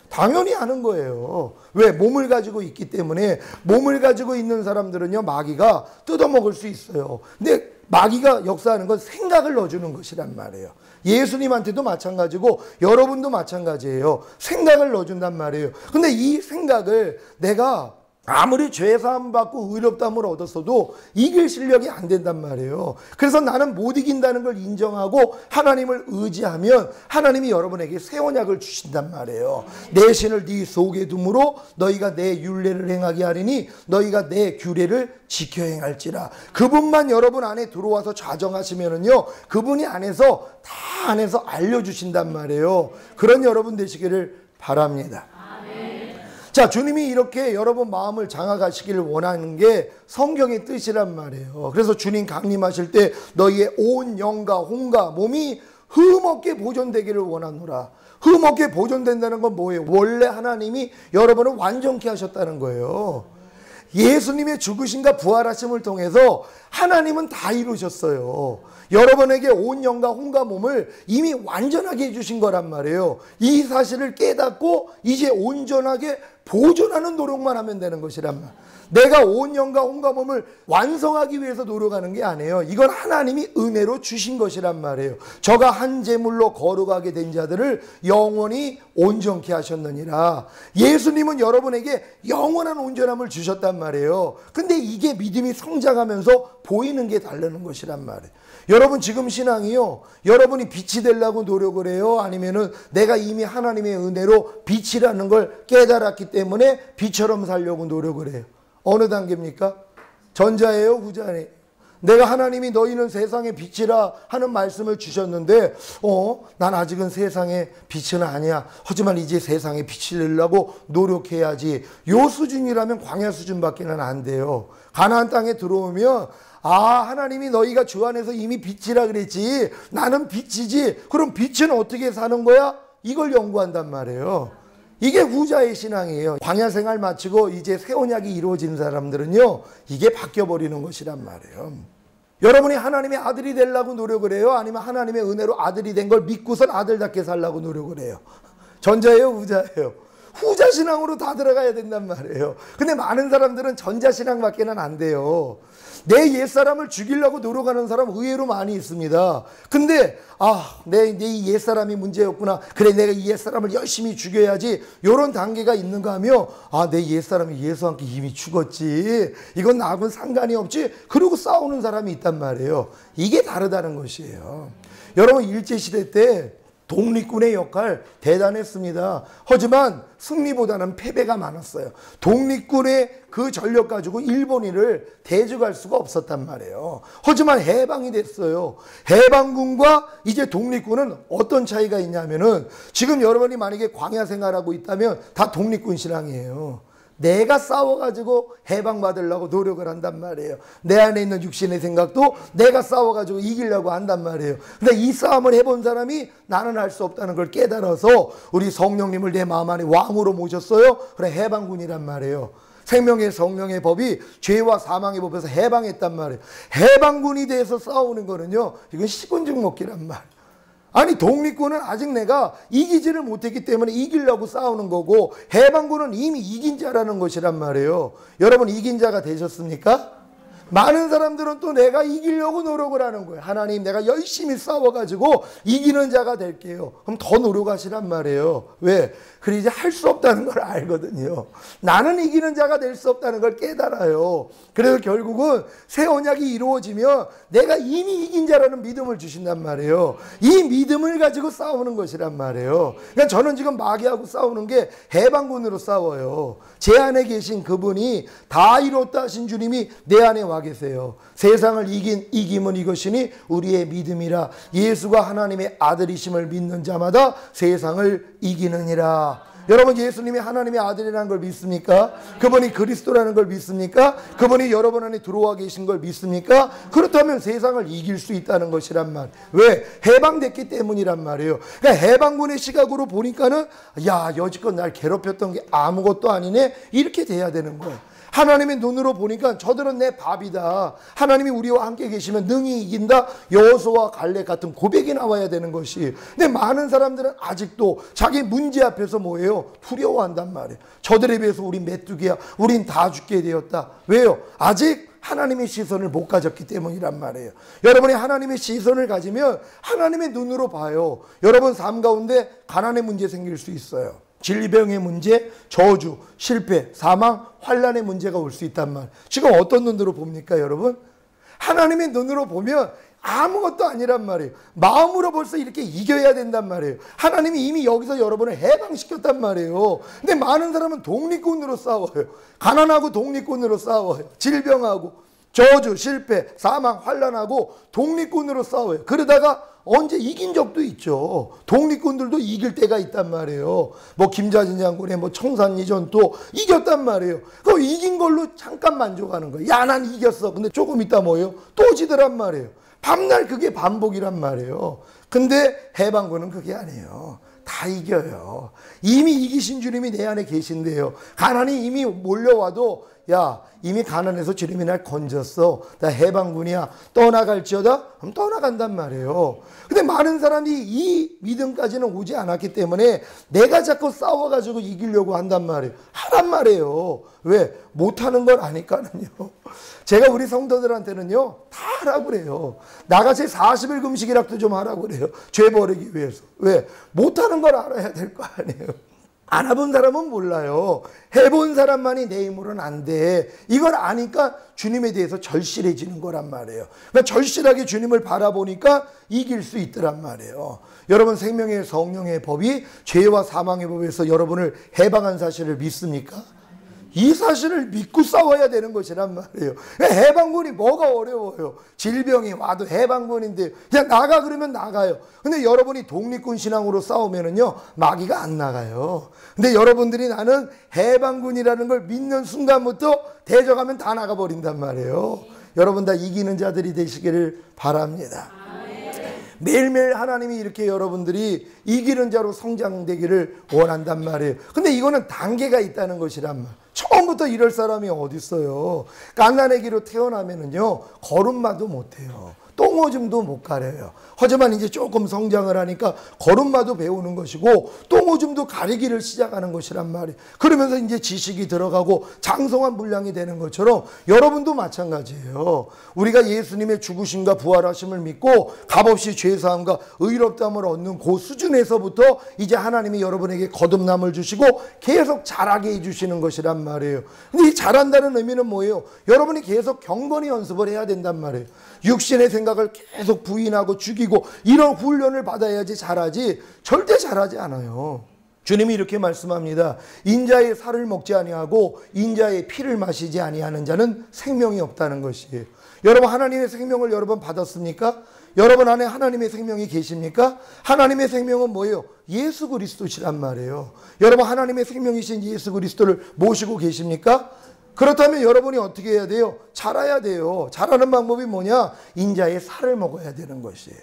당연히 하는 거예요. 왜? 몸을 가지고 있기 때문에. 몸을 가지고 있는 사람들은요, 마귀가 뜯어먹을 수 있어요. 근데 마귀가 역사하는 건 생각을 넣어주는 것이란 말이에요. 예수님한테도 마찬가지고 여러분도 마찬가지예요. 생각을 넣어준단 말이에요. 근데 이 생각을 내가 아무리 죄사함 받고 의롭다함을 얻었어도 이길 실력이 안 된단 말이에요. 그래서 나는 못 이긴다는 걸 인정하고 하나님을 의지하면 하나님이 여러분에게 새 언약을 주신단 말이에요. 내 신을 네 속에 둠으로 너희가 내 율례를 행하게 하리니 너희가 내 규례를 지켜 행할지라. 그분만 여러분 안에 들어와서 좌정하시면은요, 그분이 안에서 다 안에서 알려주신단 말이에요. 그런 여러분 되시기를 바랍니다. 자, 주님이 이렇게 여러분 마음을 장악하시기를 원하는 게 성경의 뜻이란 말이에요. 그래서 주님 강림하실 때 너희의 온 영과 혼과 몸이 흠없게 보존되기를 원하노라. 흠없게 보존된다는 건 뭐예요? 원래 하나님이 여러분을 완전케 하셨다는 거예요. 예수님의 죽으심과 부활하심을 통해서 하나님은 다 이루셨어요. 여러분에게 온 영과 혼과 몸을 이미 완전하게 해주신 거란 말이에요. 이 사실을 깨닫고 이제 온전하게 보존하는 노력만 하면 되는 것이란 말이에요. 내가 온 영과 혼과 몸을 완성하기 위해서 노력하는 게 아니에요. 이건 하나님이 은혜로 주신 것이란 말이에요. 저가 한 제물로 거룩하게 된 자들을 영원히 온전케 하셨느니라. 예수님은 여러분에게 영원한 온전함을 주셨단 말이에요. 근데 이게 믿음이 성장하면서 보이는 게 다르는 것이란 말이에요. 여러분 지금 신앙이요, 여러분이 빛이 되려고 노력을 해요? 아니면은 내가 이미 하나님의 은혜로 빛이라는 걸 깨달았기 때문에 빛처럼 살려고 노력을 해요? 어느 단계입니까? 전자예요, 후자예요? 내가 하나님이 너희는 세상의 빛이라 하는 말씀을 주셨는데 난 아직은 세상의 빛은 아니야. 하지만 이제 세상의 빛이 되려고 노력해야지. 요 수준이라면 광야 수준밖에는 안 돼요. 가나안 땅에 들어오면 하나님이 너희가 주 안에서 이미 빛이라 그랬지. 나는 빛이지. 그럼 빛은 어떻게 사는 거야? 이걸 연구한단 말이에요. 이게 후자의 신앙이에요. 광야 생활 마치고 이제 새 언약이 이루어진 사람들은요, 이게 바뀌어버리는 것이란 말이에요. 여러분이 하나님의 아들이 되려고 노력을 해요? 아니면 하나님의 은혜로 아들이 된 걸 믿고선 아들답게 살려고 노력을 해요? 전자예요, 후자예요? 후자 신앙으로 다 들어가야 된단 말이에요. 근데 많은 사람들은 전자 신앙밖에는 안 돼요. 내 옛사람을 죽이려고 노력하는 사람 의외로 많이 있습니다. 근데 내 옛사람이 문제였구나. 그래, 내가 이 옛사람을 열심히 죽여야지. 이런 단계가 있는가 하며 내 옛사람이 예수와 함께 이미 죽었지. 이건 나하고는 상관이 없지. 그러고 싸우는 사람이 있단 말이에요. 이게 다르다는 것이에요. 여러분 일제시대 때 독립군의 역할 대단했습니다. 하지만 승리보다는 패배가 많았어요. 독립군의 그 전력 가지고 일본인을 대적할 수가 없었단 말이에요. 하지만 해방이 됐어요. 해방군과 이제 독립군은 어떤 차이가 있냐면은, 지금 여러분이 만약에 광야 생활하고 있다면 다 독립군 신앙이에요. 내가 싸워가지고 해방받으려고 노력을 한단 말이에요. 내 안에 있는 육신의 생각도 내가 싸워가지고 이기려고 한단 말이에요. 근데 이 싸움을 해본 사람이 나는 할 수 없다는 걸 깨달아서 우리 성령님을 내 마음 안에 왕으로 모셨어요. 그래, 해방군이란 말이에요. 생명의 성령의 법이 죄와 사망의 법에서 해방했단 말이에요. 해방군이 돼서 싸우는 거는요, 이건 식은죽 먹기란 말이에요. 아니, 독립군은 아직 내가 이기지를 못했기 때문에 이기려고 싸우는 거고, 해방군은 이미 이긴 자라는 것이란 말이에요. 여러분 이긴 자가 되셨습니까? 많은 사람들은 또 내가 이기려고 노력을 하는 거예요. 하나님, 내가 열심히 싸워가지고 이기는 자가 될게요. 그럼 더 노력하시란 말이에요. 왜? 그래, 이제 할 수 없다는 걸 알거든요. 나는 이기는 자가 될 수 없다는 걸 깨달아요. 그래서 결국은 새 언약이 이루어지면 내가 이미 이긴 자라는 믿음을 주신단 말이에요. 이 믿음을 가지고 싸우는 것이란 말이에요. 그러니까 저는 지금 마귀하고 싸우는 게 해방군으로 싸워요. 제 안에 계신 그분이 다 이뤘다 하신 주님이 내 안에 와 계세요. 세상을 이김은 이것이니 우리의 믿음이라. 예수가 하나님의 아들이심을 믿는 자마다 세상을 이기느니라. 여러분 예수님이 하나님의 아들이라는 걸 믿습니까? 그분이 그리스도라는 걸 믿습니까? 그분이 여러분 안에 들어와 계신 걸 믿습니까? 그렇다면 세상을 이길 수 있다는 것이란 말. 왜? 해방됐기 때문이란 말이에요. 그러니까 해방군의 시각으로 보니까는 여지껏 날 괴롭혔던 게 아무것도 아니네, 이렇게 돼야 되는 거예요. 하나님의 눈으로 보니까 저들은 내 밥이다. 하나님이 우리와 함께 계시면 능히 이긴다. 여호수아와 갈렙 같은 고백이 나와야 되는 것이. 근데 많은 사람들은 아직도 자기 문제 앞에서 뭐예요? 두려워한단 말이에요. 저들에 비해서 우린 메뚜기야. 우린 다 죽게 되었다. 왜요? 아직 하나님의 시선을 못 가졌기 때문이란 말이에요. 여러분이 하나님의 시선을 가지면 하나님의 눈으로 봐요. 여러분 삶 가운데 가난의 문제 생길 수 있어요. 질병의 문제, 저주, 실패, 사망, 환난의 문제가 올 수 있단 말. 지금 어떤 눈으로 봅니까, 여러분? 하나님의 눈으로 보면 아무것도 아니란 말이에요. 마음으로 벌써 이렇게 이겨야 된단 말이에요. 하나님이 이미 여기서 여러분을 해방시켰단 말이에요. 근데 많은 사람은 독립군으로 싸워요. 가난하고 독립군으로 싸워요. 질병하고 저주, 실패, 사망, 환난하고 독립군으로 싸워요. 그러다가 언제 이긴 적도 있죠. 독립군들도 이길 때가 있단 말이에요. 김자진 장군의 청산리 전투 이겼단 말이에요. 그 이긴 걸로 잠깐 만족하는 거예요. 난 이겼어. 근데 조금 있다 뭐예요? 또 지더란 말이에요. 밤날 그게 반복이란 말이에요. 근데 해방군은 그게 아니에요. 다 이겨요. 이미 이기신 주님이 내 안에 계신데요. 가난이 이미 몰려와도 야, 이미 가난해서 주님이 날 건졌어. 나 해방군이야. 떠나갈지어다? 그럼 떠나간단 말이에요. 근데 많은 사람이 이 믿음까지는 오지 않았기 때문에 내가 자꾸 싸워가지고 이기려고 한단 말이에요. 하란 말이에요. 왜? 못하는 걸 아니까는요. 제가 우리 성도들한테는요, 다 하라고 그래요. 나같이 40일 금식이라도 좀 하라고 그래요. 죄 버리기 위해서. 왜? 못하는 걸 알아야 될 거 아니에요. 안 해본 사람은 몰라요. 해본 사람만이 내 힘으로는 안 돼. 이걸 아니까 주님에 대해서 절실해지는 거란 말이에요. 그러니까 절실하게 주님을 바라보니까 이길 수 있더란 말이에요. 여러분, 생명의 성령의 법이 죄와 사망의 법에서 여러분을 해방한 사실을 믿습니까? 이 사실을 믿고 싸워야 되는 것이란 말이에요. 해방군이 뭐가 어려워요. 질병이 와도 해방군인데 그냥 나가 그러면 나가요. 근데 여러분이 독립군 신앙으로 싸우면은요, 마귀가 안 나가요. 근데 여러분들이 나는 해방군이라는 걸 믿는 순간부터 대적하면 다 나가버린단 말이에요. 여러분 다 이기는 자들이 되시기를 바랍니다. 매일매일 하나님이 이렇게 여러분들이 이기는 자로 성장되기를 원한단 말이에요. 근데 이거는 단계가 있다는 것이란 말. 처음부터 이럴 사람이 어디 있어요. 갓난아기로 태어나면은요, 걸음마도 못해요. 똥오줌도 못 가려요. 하지만 이제 조금 성장을 하니까 걸음마도 배우는 것이고 똥오줌도 가리기를 시작하는 것이란 말이에요. 그러면서 이제 지식이 들어가고 장성한 분량이 되는 것처럼 여러분도 마찬가지예요. 우리가 예수님의 죽으심과 부활하심을 믿고 값없이 죄사함과 의롭다함을 얻는 그 수준에서부터 이제 하나님이 여러분에게 거듭남을 주시고 계속 자라게 해주시는 것이란 말이에요. 근데 이 자란다는 의미는 뭐예요? 여러분이 계속 경건히 연습을 해야 된단 말이에요. 육신의 생각을 계속 부인하고 죽이고 이런 훈련을 받아야지 잘하지, 절대 잘하지 않아요. 주님이 이렇게 말씀합니다. 인자의 살을 먹지 아니하고 인자의 피를 마시지 아니하는 자는 생명이 없다는 것이에요. 여러분, 하나님의 생명을 여러분 받았습니까? 여러분 안에 하나님의 생명이 계십니까? 하나님의 생명은 뭐예요? 예수 그리스도시란 말이에요. 여러분, 하나님의 생명이신 예수 그리스도를 모시고 계십니까? 그렇다면 여러분이 어떻게 해야 돼요? 자라야 돼요. 자라는 방법이 뭐냐? 인자의 살을 먹어야 되는 것이에요.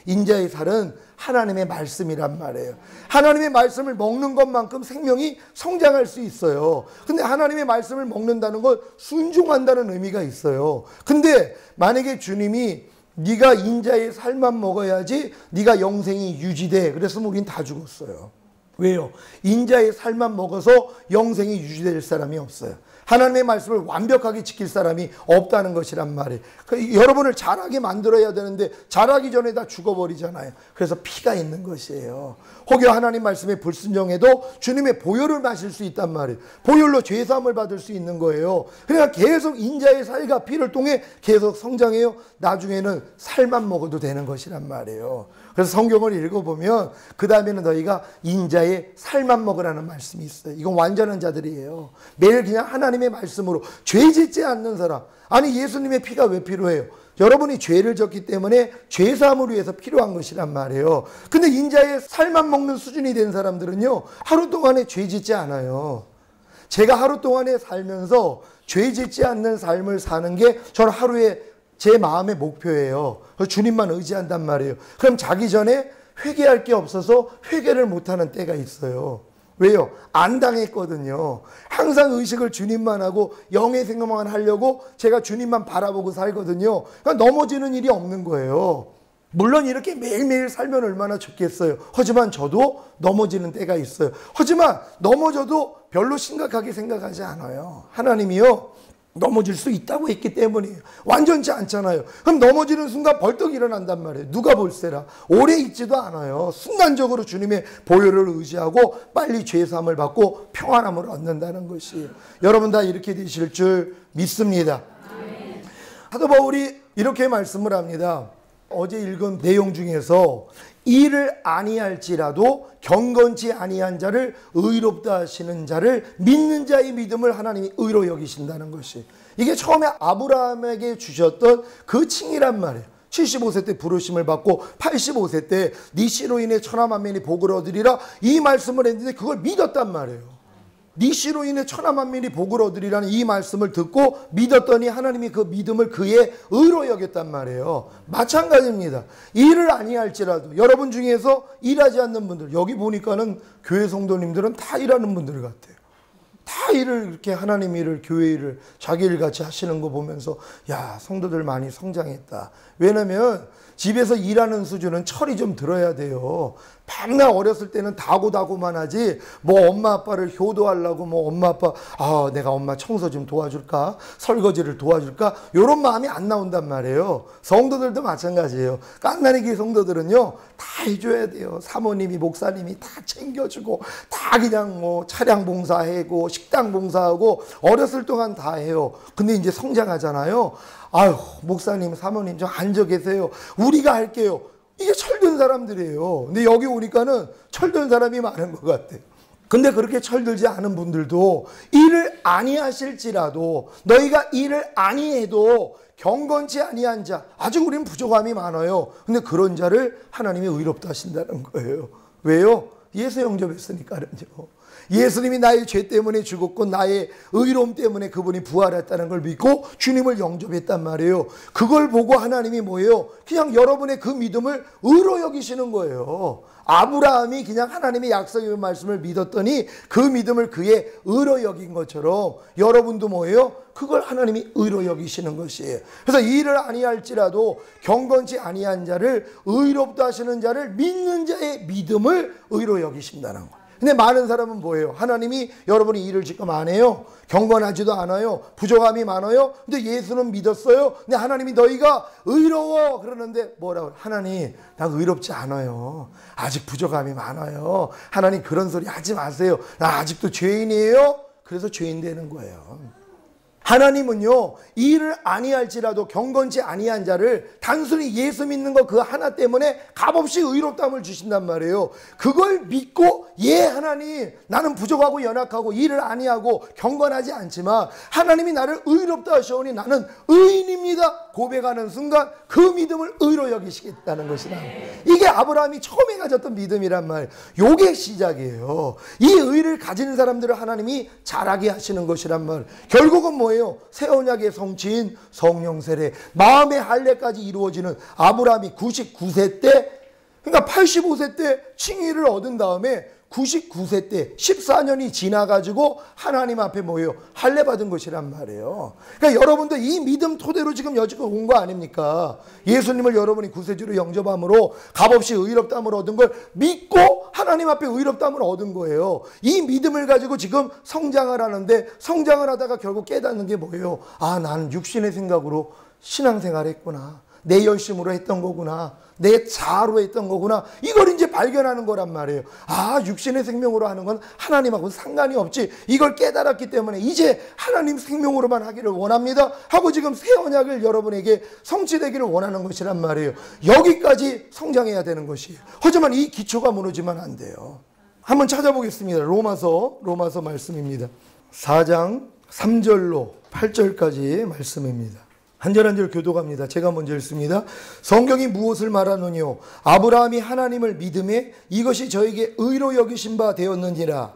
인자의 살은 하나님의 말씀이란 말이에요. 하나님의 말씀을 먹는 것만큼 생명이 성장할 수 있어요. 근데 하나님의 말씀을 먹는다는 건 순종한다는 의미가 있어요. 근데 만약에 주님이 네가 인자의 살만 먹어야지 네가 영생이 유지돼, 그랬으면 우린 다 죽었어요. 왜요? 인자의 살만 먹어서 영생이 유지될 사람이 없어요. 하나님의 말씀을 완벽하게 지킬 사람이 없다는 것이란 말이에요. 여러분을 자라게 만들어야 되는데 자라기 전에 다 죽어버리잖아요. 그래서 피가 있는 것이에요. 혹여 하나님 말씀에 불순종해도 주님의 보혈을 마실 수 있단 말이에요. 보혈로 죄사함을 받을 수 있는 거예요. 그러니까 계속 인자의 살과 피를 통해 계속 성장해요. 나중에는 살만 먹어도 되는 것이란 말이에요. 그래서 성경을 읽어보면 그 다음에는 너희가 인자의 살만 먹으라는 말씀이 있어요. 이건 완전한 자들이에요. 매일 그냥 하나님의 말씀으로 죄 짓지 않는 사람. 아니, 예수님의 피가 왜 필요해요? 여러분이 죄를 졌기 때문에 죄사함을 위해서 필요한 것이란 말이에요. 근데 인자의 살만 먹는 수준이 된 사람들은요, 하루 동안에 죄 짓지 않아요. 제가 하루 동안에 살면서 죄 짓지 않는 삶을 사는 게 저는 하루에 제 마음의 목표예요. 주님만 의지한단 말이에요. 그럼 자기 전에 회개할 게 없어서 회개를 못하는 때가 있어요. 왜요? 안 당했거든요. 항상 의식을 주님만 하고 영의 생각만 하려고 제가 주님만 바라보고 살거든요. 그러니까 넘어지는 일이 없는 거예요. 물론 이렇게 매일매일 살면 얼마나 좋겠어요. 하지만 저도 넘어지는 때가 있어요. 하지만 넘어져도 별로 심각하게 생각하지 않아요. 하나님이요, 넘어질 수 있다고 했기 때문이에요. 완전치 않잖아요. 그럼 넘어지는 순간 벌떡 일어난단 말이에요. 누가 볼세라. 오래 있지도 않아요. 순간적으로 주님의 보혈을 의지하고 빨리 죄사함을 받고 평안함을 얻는다는 것이에요. 여러분 다 이렇게 되실 줄 믿습니다. 사도 바울이 이렇게 말씀을 합니다. 어제 읽은 내용 중에서 이를 아니할지라도 경건치 아니한 자를 의롭다 하시는 자를 믿는 자의 믿음을 하나님이 의로 여기신다는 것이, 이게 처음에 아브라함에게 주셨던 그 칭이란 말이에요. 75세 때 부르심을 받고 85세 때 네 씨로 인해 천하 만민이 복을 얻으리라, 이 말씀을 했는데 그걸 믿었단 말이에요. 네 씨로 인해 천하 만민이 복을 얻으리라는 이 말씀을 듣고 믿었더니 하나님이 그 믿음을 그의 의로 여겼단 말이에요. 마찬가지입니다. 일을 아니할지라도 여러분 중에서 일하지 않는 분들, 여기 보니까는 교회 성도님들은 다 일하는 분들 같아요. 다 일을 이렇게 하나님 일을, 교회 일을 자기 일 같이 하시는 거 보면서 야, 성도들 많이 성장했다. 왜냐면 집에서 일하는 수준은 철이 좀 들어야 돼요. 맨날 어렸을 때는 다고다고만 하지 뭐 엄마 아빠를 효도하려고 뭐 엄마 아빠 내가 엄마 청소 좀 도와줄까, 설거지를 도와줄까, 이런 마음이 안 나온단 말이에요. 성도들도 마찬가지예요. 깐나리기 성도들은요 다 해줘야 돼요. 사모님이 목사님이 다 챙겨주고 다 그냥 뭐 차량 봉사하고 식당 봉사하고 어렸을 동안 다 해요. 근데 이제 성장하잖아요. 아유, 목사님 사모님 좀 앉아 계세요, 우리가 할게요. 이게 철든 사람들이에요. 근데 여기 오니까는 철든 사람이 많은 것 같아요. 근데 그렇게 철들지 않은 분들도 일을 아니하실지라도, 너희가 일을 아니해도 경건치 아니한 자, 아직 우리는 부족함이 많아요. 근데 그런 자를 하나님이 의롭다 하신다는 거예요. 왜요? 예수 영접했으니까요. 예수님이 나의 죄 때문에 죽었고 나의 의로움 때문에 그분이 부활했다는 걸 믿고 주님을 영접했단 말이에요. 그걸 보고 하나님이 뭐예요? 그냥 여러분의 그 믿음을 의로 여기시는 거예요. 아브라함이 그냥 하나님의 약속의 말씀을 믿었더니 그 믿음을 그의 의로 여긴 것처럼 여러분도 뭐예요? 그걸 하나님이 의로 여기시는 것이에요. 그래서 일을 아니할지라도 경건치 아니한 자를 의롭다 하시는 자를 믿는 자의 믿음을 의로 여기신다는 거예요. 근데 많은 사람은 뭐예요? 하나님이 여러분이 일을 지금 안 해요. 경건하지도 않아요. 부족함이 많아요. 근데 예수는 믿었어요. 근데 하나님이 너희가 의로워 그러는데 뭐라고? 하나님, 나 의롭지 않아요. 아직 부족함이 많아요. 하나님 그런 소리 하지 마세요. 나 아직도 죄인이에요. 그래서 죄인 되는 거예요. 하나님은요, 일을 아니할지라도 경건치 아니한 자를 단순히 예수 믿는 거 그 하나 때문에 값없이 의롭다함을 주신단 말이에요. 그걸 믿고 하나님, 나는 부족하고 연약하고 일을 아니하고 경건하지 않지만 하나님이 나를 의롭다 하시오니 나는 의인입니다 고백하는 순간 그 믿음을 의로 여기시겠다는 것이다. 이게 아브라함이 처음에 가졌던 믿음이란 말이에요. 요게 시작이에요. 이 의를 가진 사람들을 하나님이 자라게 하시는 것이란 말이에요. 결국은 뭐예요? 새 언약의 성취인 성령 세례, 마음의 할례까지 이루어지는 아브라함이 99세 때, 그러니까 85세 때 칭의를 얻은 다음에 99세 때 14년이 지나가지고 하나님 앞에 뭐예요? 할례 받은 것이란 말이에요. 그러니까 여러분도 이 믿음 토대로 지금 여지껏 온 거 아닙니까? 예수님을 여러분이 구세주로 영접함으로 값없이 의롭다함을 얻은 걸 믿고 하나님 앞에 의롭다함을 얻은 거예요. 이 믿음을 가지고 지금 성장을 하는데, 성장을 하다가 결국 깨닫는 게 뭐예요? 아, 나는 육신의 생각으로 신앙생활 했구나. 내 열심으로 했던 거구나. 내 자아로 했던 거구나. 이걸 이제 발견하는 거란 말이에요. 아, 육신의 생명으로 하는 건 하나님하고는 상관이 없지. 이걸 깨달았기 때문에 이제 하나님 생명으로만 하기를 원합니다 하고 지금 새 언약을 여러분에게 성취되기를 원하는 것이란 말이에요. 여기까지 성장해야 되는 것이에요. 하지만 이 기초가 무너지면 안 돼요. 한번 찾아보겠습니다. 로마서 말씀입니다. 4장 3절로 8절까지 말씀입니다. 한 절 한 절 교독합니다. 제가 먼저 읽습니다. 성경이 무엇을 말하느뇨? 아브라함이 하나님을 믿음에 이것이 저에게 의로 여기신 바 되었느니라.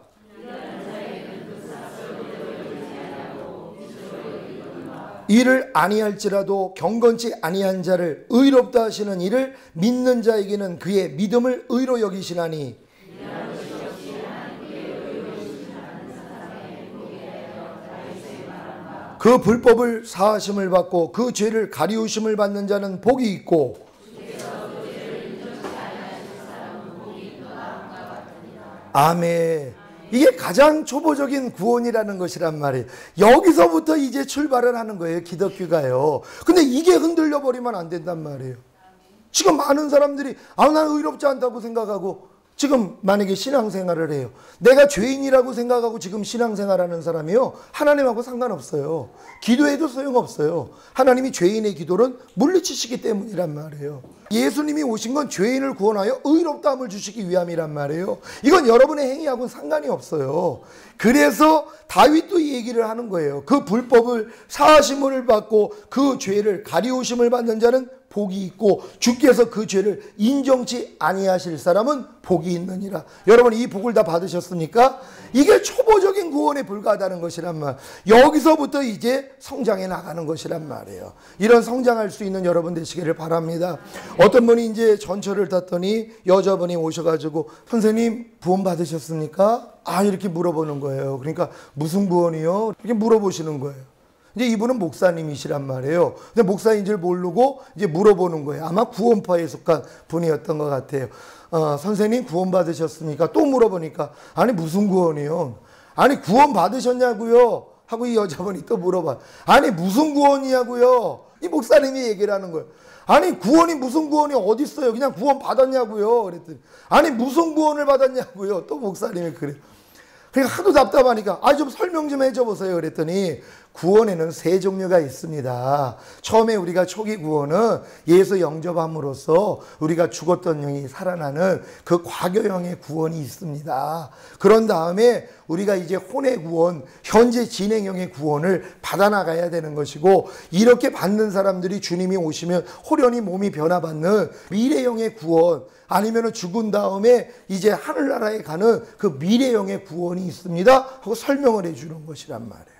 이를 아니할지라도 경건치 아니한 자를 의롭다 하시는 이를 믿는 자에게는 그의 믿음을 의로 여기시나니, 그 불법을 사하심을 받고 그 죄를 가리우심을 받는 자는 복이 있고, 아멘. 이게 가장 초보적인 구원이라는 것이란 말이에요. 여기서부터 이제 출발을 하는 거예요, 기독교가요. 근데 이게 흔들려 버리면 안 된단 말이에요. 지금 많은 사람들이 난 의롭지 않다고 생각하고 지금 만약에 신앙생활을 해요. 내가 죄인이라고 생각하고 지금 신앙생활하는 사람이요, 하나님하고 상관없어요. 기도해도 소용없어요. 하나님이 죄인의 기도는 물리치시기 때문이란 말이에요. 예수님이 오신 건 죄인을 구원하여 의롭다함을 주시기 위함이란 말이에요. 이건 여러분의 행위하고는 상관이 없어요. 그래서 다윗도 이 얘기를 하는 거예요. 그 불법을 사하심을 받고 그 죄를 가리우심을 받는 자는 복이 있고 주께서 그 죄를 인정치 아니하실 사람은 복이 있느니라. 여러분 이 복을 다 받으셨습니까? 이게 초보적인 구원에 불과하다는 것이란 말. 여기서부터 이제 성장해 나가는 것이란 말이에요. 이런 성장할 수 있는 여러분 되시기를 바랍니다. 어떤 분이 이제 전철을 탔더니 여자분이 오셔가지고 선생님 구원 받으셨습니까? 이렇게 물어보는 거예요. 그러니까 무슨 구원이요? 이렇게 물어보시는 거예요. 이제 이분은 목사님이시란 말이에요. 근데 목사인 줄 모르고 이제 물어보는 거예요. 아마 구원파에 속한 분이었던 것 같아요. 선생님 구원 받으셨습니까? 또 물어보니까 아니 무슨 구원이요? 아니 구원 받으셨냐고요? 하고 이 여자분이 또 물어봐. 아니 무슨 구원이냐고요? 이 목사님이 얘기를 하는 거예요. 아니 구원이 무슨 구원이 어디 있어요? 그냥 구원 받았냐고요? 그랬더니 아니 무슨 구원을 받았냐고요? 또 목사님이 그래요. 그러니까 하도 답답하니까 좀 설명 좀 해줘 보세요. 그랬더니 구원에는 세 종류가 있습니다. 처음에 우리가 초기 구원은 예수 영접함으로써 우리가 죽었던 영이 살아나는 그 과거형의 구원이 있습니다. 그런 다음에 우리가 이제 혼의 구원, 현재 진행형의 구원을 받아나가야 되는 것이고, 이렇게 받는 사람들이 주님이 오시면 호련히 몸이 변화받는 미래형의 구원, 아니면 죽은 다음에 이제 하늘나라에 가는 그 미래형의 구원이 있습니다 하고 설명을 해주는 것이란 말이에요.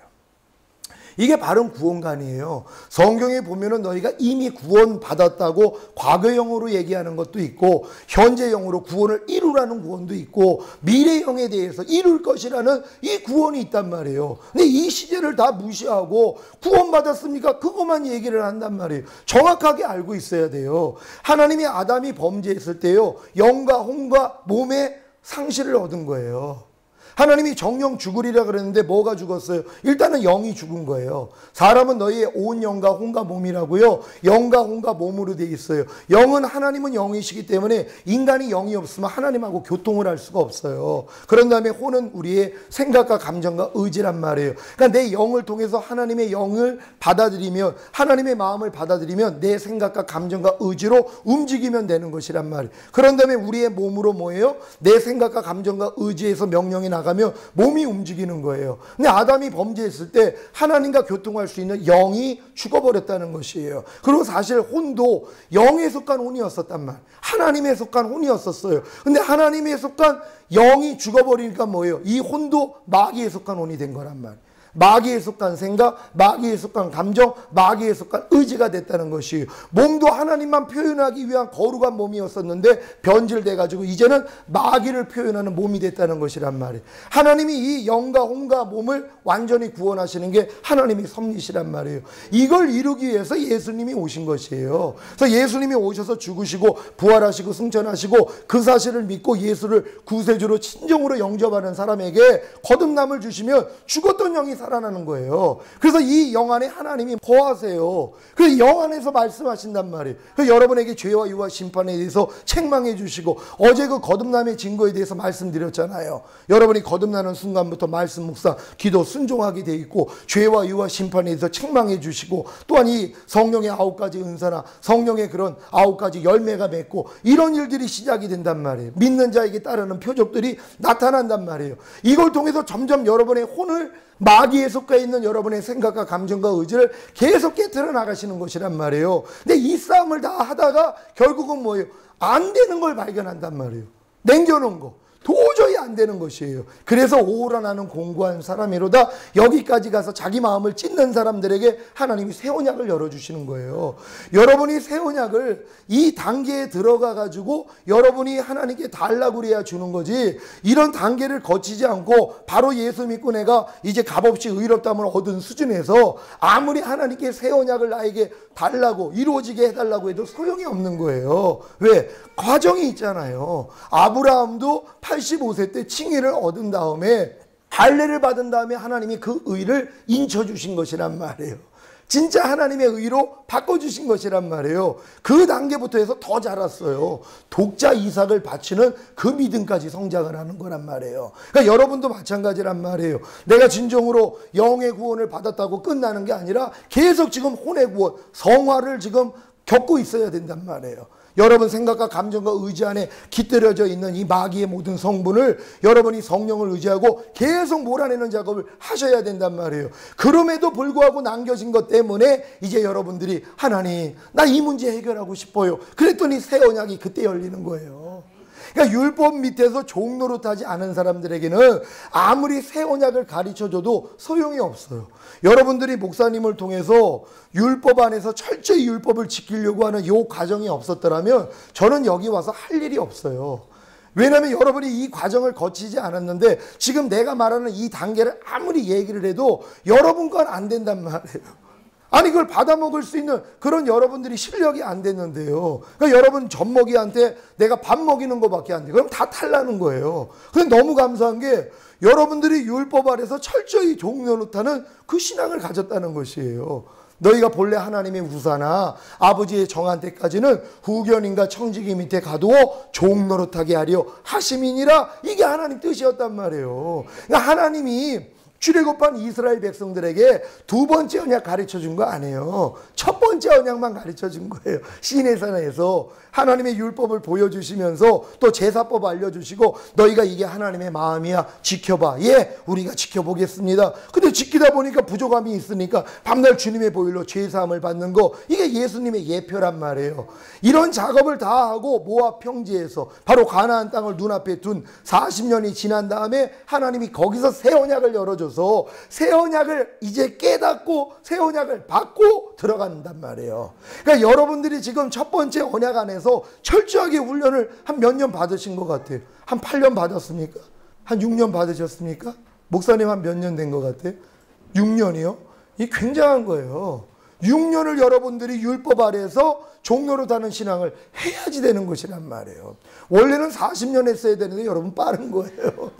이게 바른 구원관이에요. 성경에 보면은 너희가 이미 구원받았다고 과거형으로 얘기하는 것도 있고, 현재형으로 구원을 이루라는 구원도 있고, 미래형에 대해서 이룰 것이라는 이 구원이 있단 말이에요. 근데 이 시제를 다 무시하고 구원받았습니까? 그것만 얘기를 한단 말이에요. 정확하게 알고 있어야 돼요. 하나님이 아담이 범죄했을 때요, 영과 혼과 몸의 상실을 얻은 거예요. 하나님이 정령 죽으리라 그랬는데 뭐가 죽었어요? 일단은 영이 죽은 거예요. 사람은 너희의 온 영과 혼과 몸이라고요. 영과 혼과 몸으로 되어 있어요. 영은 하나님은 영이시기 때문에 인간이 영이 없으면 하나님하고 교통을 할 수가 없어요. 그런 다음에 혼은 우리의 생각과 감정과 의지란 말이에요. 그러니까 내 영을 통해서 하나님의 영을 받아들이면, 하나님의 마음을 받아들이면 내 생각과 감정과 의지로 움직이면 되는 것이란 말이에요. 그런 다음에 우리의 몸으로 뭐예요? 내 생각과 감정과 의지에서 명령이 나가면 몸이 움직이는 거예요. 근데 아담이 범죄했을 때 하나님과 교통할 수 있는 영이 죽어버렸다는 것이에요. 그리고 사실 혼도 영에 속한 혼이었었단 말, 하나님에 속한 혼이었었어요. 근데 하나님에 속한 영이 죽어버리니까 뭐예요? 이 혼도 마귀에 속한 혼이 된 거란 말. 마귀에 속한 생각, 마귀에 속한 감정, 마귀에 속한 의지가 됐다는 것이에요. 몸도 하나님만 표현하기 위한 거룩한 몸이었었는데 변질돼가지고 이제는 마귀를 표현하는 몸이 됐다는 것이란 말이에요. 하나님이 이 영과 혼과 몸을 완전히 구원하시는 게 하나님의 섭리시란 말이에요. 이걸 이루기 위해서 예수님이 오신 것이에요. 그래서 예수님이 오셔서 죽으시고 부활하시고 승천하시고 그 사실을 믿고 예수를 구세주로 친정으로 영접하는 사람에게 거듭남을 주시면 죽었던 영이 살아나는 거예요. 그래서 이 영 안에 하나님이 거하세요. 그래서 영 안에서 말씀하신단 말이에요. 그래서 여러분에게 죄와 유와 심판에 대해서 책망해 주시고, 어제 그 거듭남의 증거에 대해서 말씀드렸잖아요. 여러분이 거듭나는 순간부터 말씀 묵상, 기도 순종하게 돼 있고, 죄와 유와 심판에 대해서 책망해 주시고, 또한 이 성령의 9가지 은사나 성령의 그런 9가지 열매가 맺고, 이런 일들이 시작이 된단 말이에요. 믿는 자에게 따르는 표적들이 나타난단 말이에요. 이걸 통해서 점점 여러분의 혼을, 마귀에 속해 있는 여러분의 생각과 감정과 의지를 계속 깨트려 나가시는 것이란 말이에요. 근데 이 싸움을 다 하다가 결국은 뭐예요? 안 되는 걸 발견한단 말이에요. 남겨놓은 거. 도저히 안 되는 것이에요. 그래서 오호라 나는 공고한 사람이로다, 여기까지 가서 자기 마음을 찢는 사람들에게 하나님이 새 언약을 열어주시는 거예요. 여러분이 새 언약을 이 단계에 들어가 가지고 여러분이 하나님께 달라고 그래야 주는 거지, 이런 단계를 거치지 않고 바로 예수 믿고 내가 이제 값없이 의롭다함을 얻은 수준에서 아무리 하나님께 새 언약을 나에게 달라고, 이루어지게 해달라고 해도 소용이 없는 거예요. 왜? 과정이 있잖아요. 아브라함도 85세 때 칭의를 얻은 다음에, 할례를 받은 다음에 하나님이 그 의를 인쳐주신 것이란 말이에요. 진짜 하나님의 의로 바꿔주신 것이란 말이에요. 그 단계부터 해서 더 자랐어요. 독자 이삭을 바치는 그 믿음까지 성장을 하는 거란 말이에요. 그러니까 여러분도 마찬가지란 말이에요. 내가 진정으로 영의 구원을 받았다고 끝나는 게 아니라 계속 지금 혼의 구원, 성화를 지금 겪고 있어야 된단 말이에요. 여러분 생각과 감정과 의지 안에 깃들여져 있는 이 마귀의 모든 성분을 여러분이 성령을 의지하고 계속 몰아내는 작업을 하셔야 된단 말이에요. 그럼에도 불구하고 남겨진 것 때문에 이제 여러분들이 하나님, 나 이 문제 해결하고 싶어요. 그랬더니 새 언약이 그때 열리는 거예요. 그러니까 율법 밑에서 종노릇하지 않은 사람들에게는 아무리 새 언약을 가르쳐줘도 소용이 없어요. 여러분들이 목사님을 통해서 율법 안에서 철저히 율법을 지키려고 하는 이 과정이 없었더라면 저는 여기 와서 할 일이 없어요. 왜냐하면 여러분이 이 과정을 거치지 않았는데 지금 내가 말하는 이 단계를 아무리 얘기를 해도 여러분 건 안 된단 말이에요. 아니 그걸 받아먹을 수 있는 그런 여러분들이 실력이 안 됐는데요. 그러니까 여러분 젖먹이한테 내가 밥 먹이는 것밖에 안 돼. 그럼 다 탈나는 거예요. 근데 너무 감사한 게 여러분들이 율법 아래서 철저히 종노릇하는 그 신앙을 가졌다는 것이에요. 너희가 본래 하나님의 우사나 아버지의 정한 때까지는 후견인과 청지기 밑에 가두어 종노릇하게 하려 하심이니라. 이게 하나님 뜻이었단 말이에요. 그러니까 하나님이 출애굽한 이스라엘 백성들에게 두 번째 언약 가르쳐 준 거 아니에요. 첫 번째 언약만 가르쳐 준 거예요. 시내산에서 하나님의 율법을 보여주시면서 또 제사법 알려주시고 너희가 이게 하나님의 마음이야, 지켜봐. 예, 우리가 지켜보겠습니다. 근데 지키다 보니까 부족함이 있으니까 밤날 주님의 보혈로 죄사함을 받는 거, 이게 예수님의 예표란 말이에요. 이런 작업을 다 하고 모압 평지에서 바로 가나안 땅을 눈앞에 둔 40년이 지난 다음에 하나님이 거기서 새 언약을 열어줘서 새 언약을 이제 깨닫고 새 언약을 받고 들어간단 말이에요. 그러니까 여러분들이 지금 첫 번째 언약 안에서 철저하게 훈련을 한 몇 년 받으신 것 같아요. 한 8년 받았습니까? 한 6년 받으셨습니까? 목사님 한 몇 년 된 것 같아요? 6년이요? 이 굉장한 거예요. 6년을 여러분들이 율법 아래에서 종노릇하는 신앙을 해야지 되는 것이란 말이에요. 원래는 40년 했어야 되는데 여러분 빠른 거예요.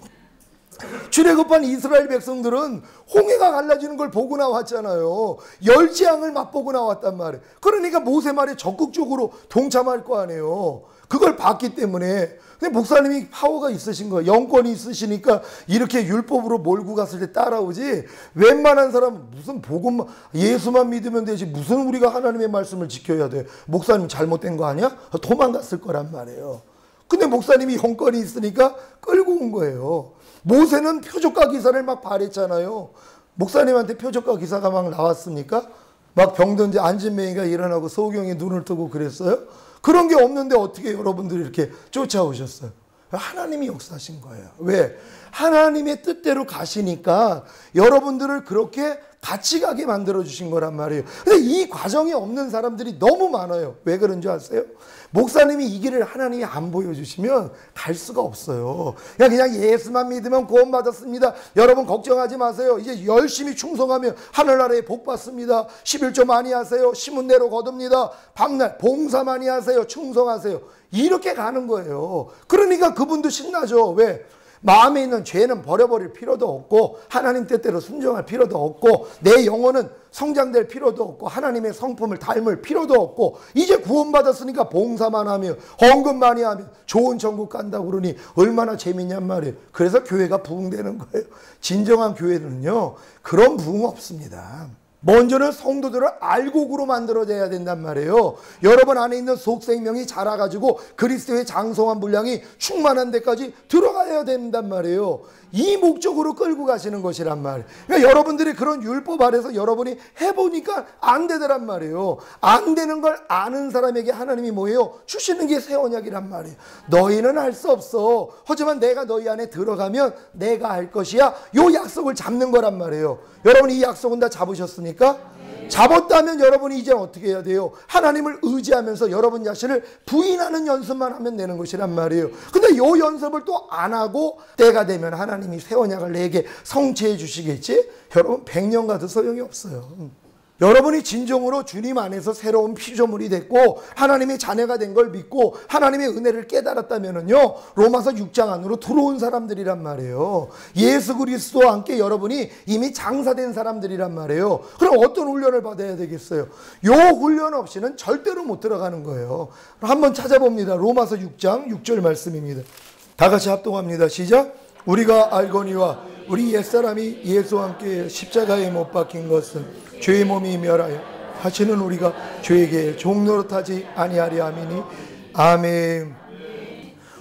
출애굽한 이스라엘 백성들은 홍해가 갈라지는 걸 보고 나왔잖아요. 열재앙을 맛보고 나왔단 말이에요. 그러니까 모세 말에 적극적으로 동참할 거 아니에요. 그걸 봤기 때문에. 근데 목사님이 파워가 있으신 거예요. 영권이 있으시니까 이렇게 율법으로 몰고 갔을 때 따라오지, 웬만한 사람은 무슨 복음만, 예수만 믿으면 되지 무슨 우리가 하나님의 말씀을 지켜야 돼. 목사님 잘못된 거 아니야? 도망갔을 거란 말이에요. 근데 목사님이 영권이 있으니까 끌고 온 거예요. 모세는 표적과 기사를 막 발했잖아요. 목사님한테 표적과 기사가 막 나왔습니까? 막 병든지 안진뱅이가 일어나고 소경이 눈을 뜨고 그랬어요? 그런 게 없는데 어떻게 여러분들이 이렇게 쫓아오셨어요? 하나님이 역사하신 거예요. 왜? 하나님의 뜻대로 가시니까 여러분들을 그렇게 같이 가게 만들어 주신 거란 말이에요. 근데 이 과정이 없는 사람들이 너무 많아요. 왜 그런 줄 아세요? 목사님이 이 길을 하나님이 안 보여주시면 갈 수가 없어요. 그냥 예수만 믿으면 구원받았습니다. 여러분 걱정하지 마세요. 이제 열심히 충성하면 하늘나라에 복 받습니다. 11조 많이 하세요. 심은 대로 거둡니다. 밤날 봉사 많이 하세요. 충성하세요. 이렇게 가는 거예요. 그러니까 그분도 신나죠. 왜? 마음에 있는 죄는 버려버릴 필요도 없고 하나님 뜻대로 순종할 필요도 없고 내 영혼은 성장될 필요도 없고 하나님의 성품을 닮을 필요도 없고 이제 구원받았으니까 봉사만 하면 헌금 많이 하면 좋은 천국 간다고 그러니 얼마나 재밌냔 말이에요. 그래서 교회가 부흥되는 거예요. 진정한 교회는요 그런 부흥 없습니다. 먼저는 성도들을 알곡으로 만들어져야 된단 말이에요. 여러분 안에 있는 속생명이 자라가지고 그리스도의 장성한 분량이 충만한 데까지 들어가야 된단 말이에요. 이 목적으로 끌고 가시는 것이란 말이에요. 그러니까 여러분들이 그런 율법 아래서 여러분이 해보니까 안 되더란 말이에요. 안 되는 걸 아는 사람에게 하나님이 뭐예요? 주시는 게 새 언약이란 말이에요. 너희는 알 수 없어. 하지만 내가 너희 안에 들어가면 내가 할 것이야. 요 약속을 잡는 거란 말이에요. 여러분 이 약속은 다 잡으셨습니까? 잡았다면 여러분이 이제 어떻게 해야 돼요? 하나님을 의지하면서 여러분 자신을 부인하는 연습만 하면 되는 것이란 말이에요. 근데 이 연습을 또 안 하고 때가 되면 하나님이 새 언약을 내게 성취해 주시겠지? 여러분 100년 가도 소용이 없어요. 여러분이 진정으로 주님 안에서 새로운 피조물이 됐고 하나님의 자녀가 된 걸 믿고 하나님의 은혜를 깨달았다면요 로마서 6장 안으로 들어온 사람들이란 말이에요. 예수 그리스도와 함께 여러분이 이미 장사된 사람들이란 말이에요. 그럼 어떤 훈련을 받아야 되겠어요? 요 훈련 없이는 절대로 못 들어가는 거예요. 한번 찾아봅니다. 로마서 6장 6절 말씀입니다. 다 같이 합동합니다. 시작. 우리가 알거니와 우리 옛사람이 예수와 함께 십자가에 못 박힌 것은 죄의 몸이 멸하여 다시는 우리가 죄에게 종노릇하지 아니하리 함이니 아멘.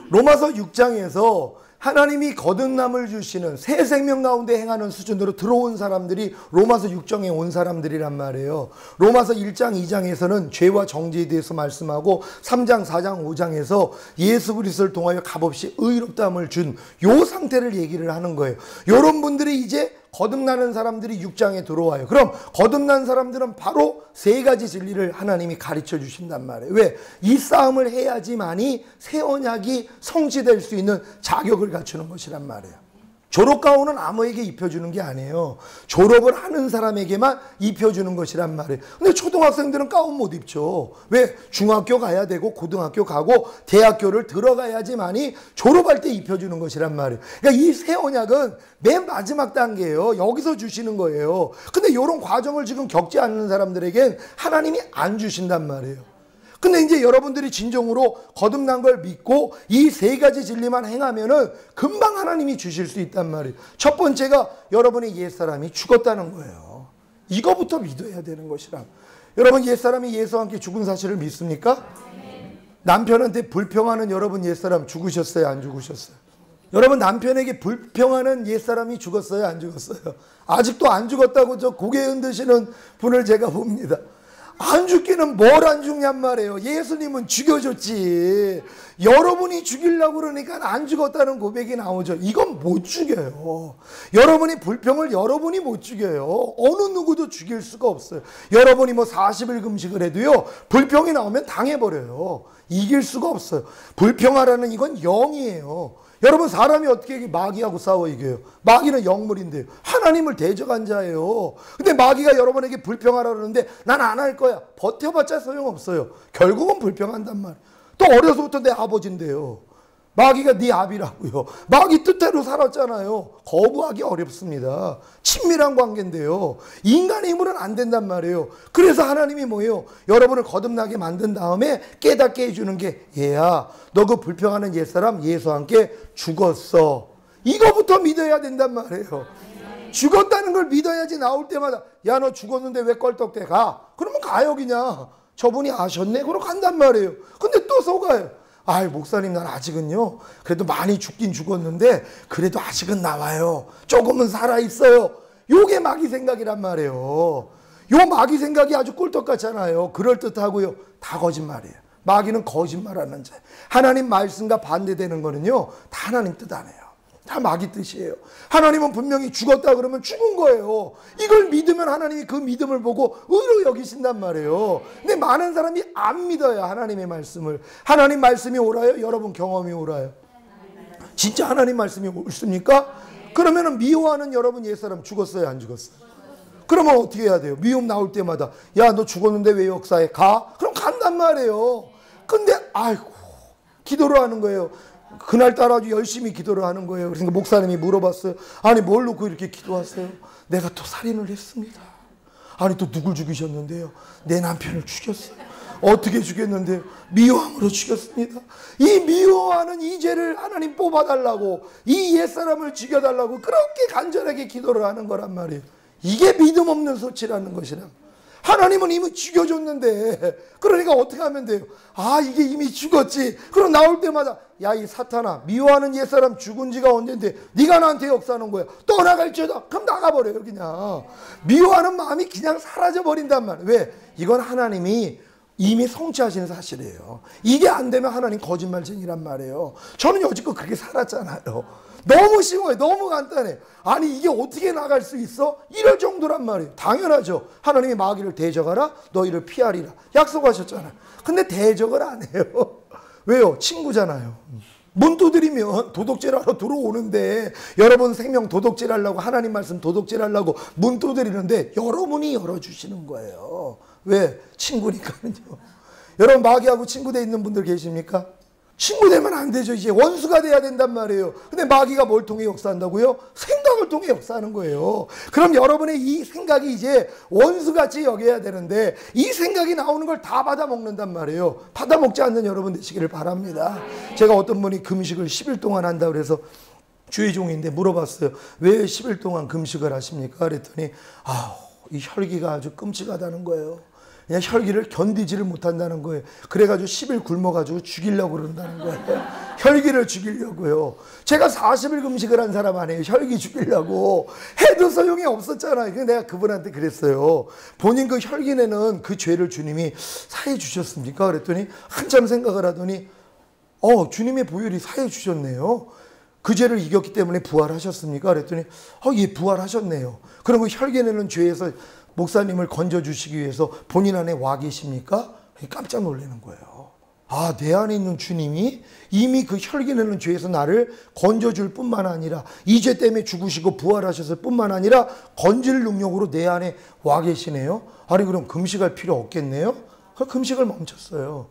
로마서 6장에서 하나님이 거듭남을 주시는 새 생명 가운데 행하는 수준으로 들어온 사람들이 로마서 6장에 온 사람들이란 말이에요. 로마서 1장 2장에서는 죄와 정죄에 대해서 말씀하고 3장 4장 5장에서 예수 그리스도를 통하여 값없이 의롭다함을 준 요 상태를 얘기를 하는 거예요. 이런 분들이 이제 거듭나는 사람들이 6장에 들어와요. 그럼 거듭난 사람들은 바로 세 가지 진리를 하나님이 가르쳐 주신단 말이에요. 왜? 이 싸움을 해야지만이 새 언약이 성취될 수 있는 자격을 갖추는 것이란 말이에요. 졸업 가운은 아무에게 입혀주는 게 아니에요. 졸업을 하는 사람에게만 입혀주는 것이란 말이에요. 근데 초등학생들은 가운 못 입죠. 왜? 중학교 가야 되고 고등학교 가고 대학교를 들어가야지만이 졸업할 때 입혀주는 것이란 말이에요. 그러니까 이 새 언약은 맨 마지막 단계예요. 여기서 주시는 거예요. 근데 이런 과정을 지금 겪지 않는 사람들에겐 하나님이 안 주신단 말이에요. 근데 이제 여러분들이 진정으로 거듭난 걸 믿고 이 세 가지 진리만 행하면은 금방 하나님이 주실 수 있단 말이에요. 첫 번째가 여러분의 옛사람이 죽었다는 거예요. 이거부터 믿어야 되는 것이라. 여러분 옛사람이 예수와 함께 죽은 사실을 믿습니까? 남편한테 불평하는 여러분 옛사람 죽으셨어요? 안 죽으셨어요? 여러분 남편에게 불평하는 옛사람이 죽었어요? 안 죽었어요? 아직도 안 죽었다고 저 고개 흔드시는 분을 제가 봅니다. 안 죽기는 뭘 안 죽냔 말이에요. 예수님은 죽여줬지. 여러분이 죽이려고 그러니까 안 죽었다는 고백이 나오죠. 이건 못 죽여요. 여러분이 불평을 여러분이 못 죽여요. 어느 누구도 죽일 수가 없어요. 여러분이 뭐 40일 금식을 해도요, 불평이 나오면 당해버려요. 이길 수가 없어요. 불평하라는 이건 영이에요. 여러분 사람이 어떻게 마귀하고 싸워 이겨요? 마귀는 영물인데요. 하나님을 대적한 자예요. 근데 마귀가 여러분에게 불평하라 그러는데 난 안 할 거야. 버텨봤자 소용없어요. 결국은 불평한단 말이에요. 또 어려서부터 내 아버지인데요. 마귀가 네 아비라고요. 마귀 뜻대로 살았잖아요. 거부하기 어렵습니다. 친밀한 관계인데요. 인간의 힘으로는 안 된단 말이에요. 그래서 하나님이 뭐예요? 여러분을 거듭나게 만든 다음에 깨닫게 해주는 게 얘야, 너 그 불평하는 옛사람 예수와 함께 죽었어. 이거부터 믿어야 된단 말이에요. 죽었다는 걸 믿어야지. 나올 때마다 야 너 죽었는데 왜 껄떡대 가? 그러면 가요 그냥. 저분이 아셨네? 그럼 간단 말이에요. 근데 또 속아요. 아이 목사님 난 아직은요 그래도 많이 죽긴 죽었는데 그래도 아직은 나와요. 조금은 살아있어요. 요게 마귀 생각이란 말이에요. 요 마귀 생각이 아주 꿀떡 같잖아요. 그럴듯하고요. 다 거짓말이에요. 마귀는 거짓말하는 자. 하나님 말씀과 반대되는 거는요 다 하나님 뜻 안 해요. 다 마귀 뜻이에요. 하나님은 분명히 죽었다 그러면 죽은 거예요. 이걸 믿으면 하나님이 그 믿음을 보고 의로 여기신단 말이에요. 근데 많은 사람이 안 믿어요. 하나님의 말씀을. 하나님 말씀이 옳아요? 여러분 경험이 옳아요? 진짜 하나님 말씀이 옳습니까? 그러면 미워하는 여러분 옛사람 죽었어요? 안 죽었어요? 그러면 어떻게 해야 돼요? 미움 나올 때마다 야 너 죽었는데 왜 역사에 가? 그럼 간단 말이에요. 근데 아이고 기도를 하는 거예요. 그날따라 아주 열심히 기도를 하는 거예요. 그러니까 목사님이 물어봤어요. 아니 뭘 놓고 이렇게 기도하세요? 내가 또 살인을 했습니다. 아니 또 누굴 죽이셨는데요? 내 남편을 죽였어요. 어떻게 죽였는데요? 미워함으로 죽였습니다. 이 미워하는 이 죄를 하나님 뽑아달라고, 이 옛사람을 죽여달라고 그렇게 간절하게 기도를 하는 거란 말이에요. 이게 믿음 없는 소치라는 것이라. 하나님은 이미 죽여줬는데 그러니까 어떻게 하면 돼요? 아 이게 이미 죽었지. 그럼 나올 때마다 야 이 사탄아 미워하는 옛사람 죽은 지가 언젠데 네가 나한테 역사하는 거야. 떠나갈지어다. 그럼 나가버려요 그냥. 미워하는 마음이 그냥 사라져버린단 말이에요. 왜? 이건 하나님이 이미 성취하시는 사실이에요. 이게 안 되면 하나님 거짓말쟁이란 말이에요. 저는 여지껏 그렇게 살았잖아요. 너무 쉬워요. 너무 간단해요. 아니 이게 어떻게 나갈 수 있어? 이럴 정도란 말이에요. 당연하죠. 하나님이 마귀를 대적하라 너희를 피하리라 약속하셨잖아요. 근데 대적을 안 해요. 왜요? 친구잖아요. 문 두드리면 도둑질하러 들어오는데 여러분 생명 도둑질하려고 하나님 말씀 도둑질하려고 문 두드리는데 여러분이 열어주시는 거예요. 왜? 친구니까요. 여러분 마귀하고 친구돼 있는 분들 계십니까? 친구 되면 안 되죠. 이제 원수가 돼야 된단 말이에요. 근데 마귀가 뭘 통해 역사한다고요? 생각을 통해 역사하는 거예요. 그럼 여러분의 이 생각이 이제 원수같이 여겨야 되는데 이 생각이 나오는 걸 다 받아먹는단 말이에요. 받아먹지 않는 여러분 되시기를 바랍니다. 제가 어떤 분이 금식을 10일 동안 한다고 그래서 주의 종인데 물어봤어요. 왜 10일 동안 금식을 하십니까? 그랬더니 이 혈기가 아주 끔찍하다는 거예요. 그냥 혈기를 견디지를 못한다는 거예요. 그래가지고 10일 굶어가지고 죽이려고 그런다는 거예요. 혈기를 죽이려고요. 제가 40일 금식을 한 사람 아니에요. 혈기 죽이려고. 해도 소용이 없었잖아요. 그래서 내가 그분한테 그랬어요. 본인 그 혈기내는 그 죄를 주님이 사해 주셨습니까? 그랬더니 한참 생각을 하더니 주님의 보혈이 사해 주셨네요. 그 죄를 이겼기 때문에 부활하셨습니까? 그랬더니 예, 부활하셨네요. 그럼 그 혈기내는 죄에서 목사님을 건져주시기 위해서 본인 안에 와 계십니까? 깜짝 놀라는 거예요. 내 안에 있는 주님이 이미 그 혈기내는 죄에서 나를 건져줄 뿐만 아니라 이 죄 때문에 죽으시고 부활하셨을 뿐만 아니라 건질 능력으로 내 안에 와 계시네요. 아니 그럼 금식할 필요 없겠네요? 금식을 멈췄어요.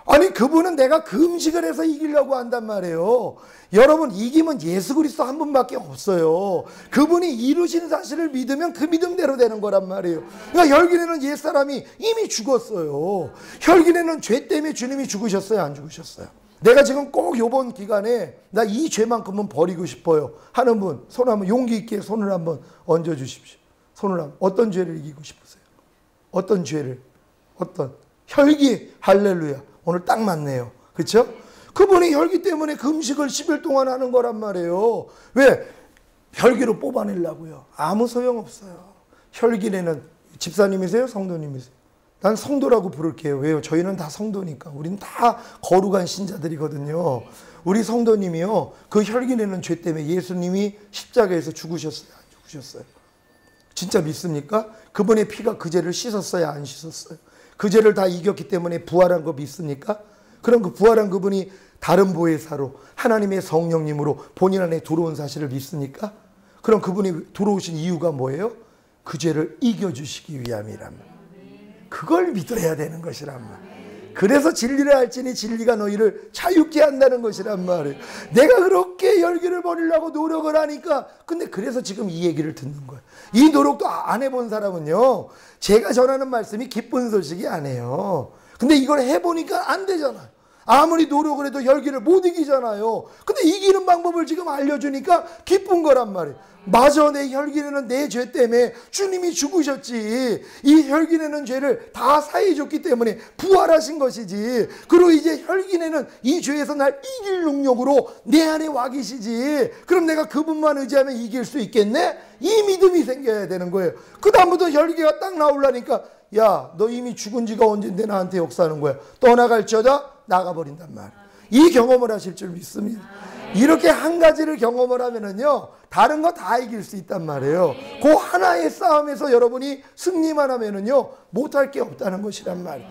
아니 그분은 내가 금식을 해서 이기려고 한단 말이에요. 여러분 이기면 예수 그리스도 한 분밖에 없어요. 그분이 이루신 사실을 믿으면 그 믿음대로 되는 거란 말이에요. 그러니까 혈기내는 옛사람이 이미 죽었어요. 혈기내는 죄 때문에 주님이 죽으셨어요? 안 죽으셨어요? 내가 지금 꼭 이번 기간에 나 이 죄만큼은 버리고 싶어요 하는 분 손 한번 용기 있게 손을 한번 얹어 주십시오. 손을 한번. 어떤 죄를 이기고 싶으세요? 어떤 죄를? 어떤? 혈기. 할렐루야. 오늘 딱 맞네요. 그렇죠? 그분이 혈기 때문에 금식을 10일 동안 하는 거란 말이에요. 왜? 혈기로 뽑아내려고요. 아무 소용없어요. 혈기내는 집사님이세요? 성도님이세요? 난 성도라고 부를게요. 왜요? 저희는 다 성도니까. 우리는 다 거룩한 신자들이거든요. 우리 성도님이요. 그 혈기내는 죄 때문에 예수님이 십자가에서 죽으셨어요? 안 죽으셨어요? 진짜 믿습니까? 그분의 피가 그 죄를 씻었어요? 안 씻었어요? 그 죄를 다 이겼기 때문에 부활한 거 믿습니까? 그럼 그 부활한 그분이 다른 보혜사로 하나님의 성령님으로 본인 안에 들어온 사실을 믿습니까? 그럼 그분이 들어오신 이유가 뭐예요? 그 죄를 이겨주시기 위함이란 말. 그걸 믿어야 되는 것이란 말. 그래서 진리를 알지니 진리가 너희를 자유케 한다는 것이란 말이에요. 내가 그렇게 열기를 버리려고 노력을 하니까 근데 그래서 지금 이 얘기를 듣는 거예요. 이 노력도 안 해본 사람은요. 제가 전하는 말씀이 기쁜 소식이 아니에요. 근데 이걸 해보니까 안 되잖아요. 아무리 노력을 해도 열기를 못 이기잖아요. 근데 이기는 방법을 지금 알려주니까 기쁜 거란 말이에요. 맞아, 내 혈기내는 내 죄 때문에 주님이 죽으셨지. 이 혈기내는 죄를 다 사해줬기 때문에 부활하신 것이지. 그리고 이제 혈기내는 이 죄에서 날 이길 능력으로 내 안에 와 계시지. 그럼 내가 그분만 의지하면 이길 수 있겠네? 이 믿음이 생겨야 되는 거예요. 그 다음부터 혈기가 딱 나오려니까 야, 너 이미 죽은 지가 언젠데 나한테 역사하는 거야. 떠나갈지어다 나가버린단 말. 이 경험을 하실 줄 믿습니다. 이렇게 한 가지를 경험을 하면은요, 다른 거 다 이길 수 있단 말이에요. 그 하나의 싸움에서 여러분이 승리만 하면은요, 못할 게 없다는 것이란 말이에요.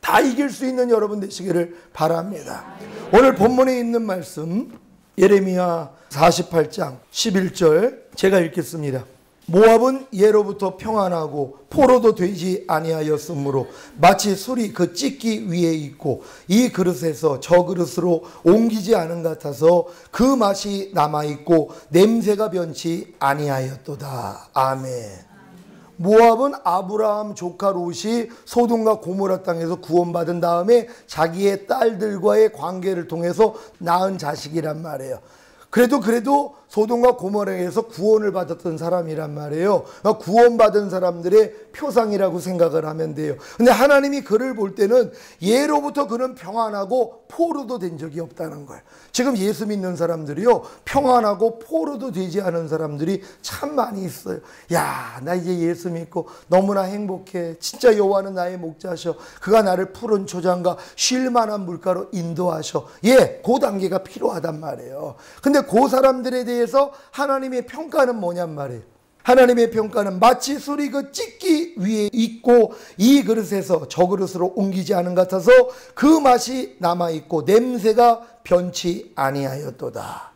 다 이길 수 있는 여러분 되시기를 바랍니다. 오늘 본문에 있는 말씀, 예레미야 48장 11절 제가 읽겠습니다. 모압은 예로부터 평안하고 포로도 되지 아니하였으므로 마치 술이 그 찢기 위에 있고 이 그릇에서 저 그릇으로 옮기지 않은 같아서 그 맛이 남아있고 냄새가 변치 아니하였도다. 아멘. 모압은 아브라함 조카 롯이 소돔과 고모라 땅에서 구원받은 다음에 자기의 딸들과의 관계를 통해서 낳은 자식이란 말이에요. 그래도 소돔과 고모라에서 구원을 받았던 사람이란 말이에요. 구원받은 사람들의 표상이라고 생각을 하면 돼요. 근데 하나님이 그를 볼 때는 예로부터 그는 평안하고 포로도 된 적이 없다는 거예요. 지금 예수 믿는 사람들이요, 평안하고 포로도 되지 않은 사람들이 참 많이 있어요. 야, 나 이제 예수 믿고 너무나 행복해. 진짜 여호와는 나의 목자셔. 그가 나를 푸른 초장과 쉴 만한 물가로 인도하셔. 예, 그 단계가 필요하단 말이에요. 근데 그 사람들에 대해서 하나님의 평가는 뭐냔 말이에요. 하나님의 평가는 마치 술이 그 찢기 위에 있고 이 그릇에서 저 그릇으로 옮기지 않은 것 같아서 그 맛이 남아있고 냄새가 변치 아니하였도다.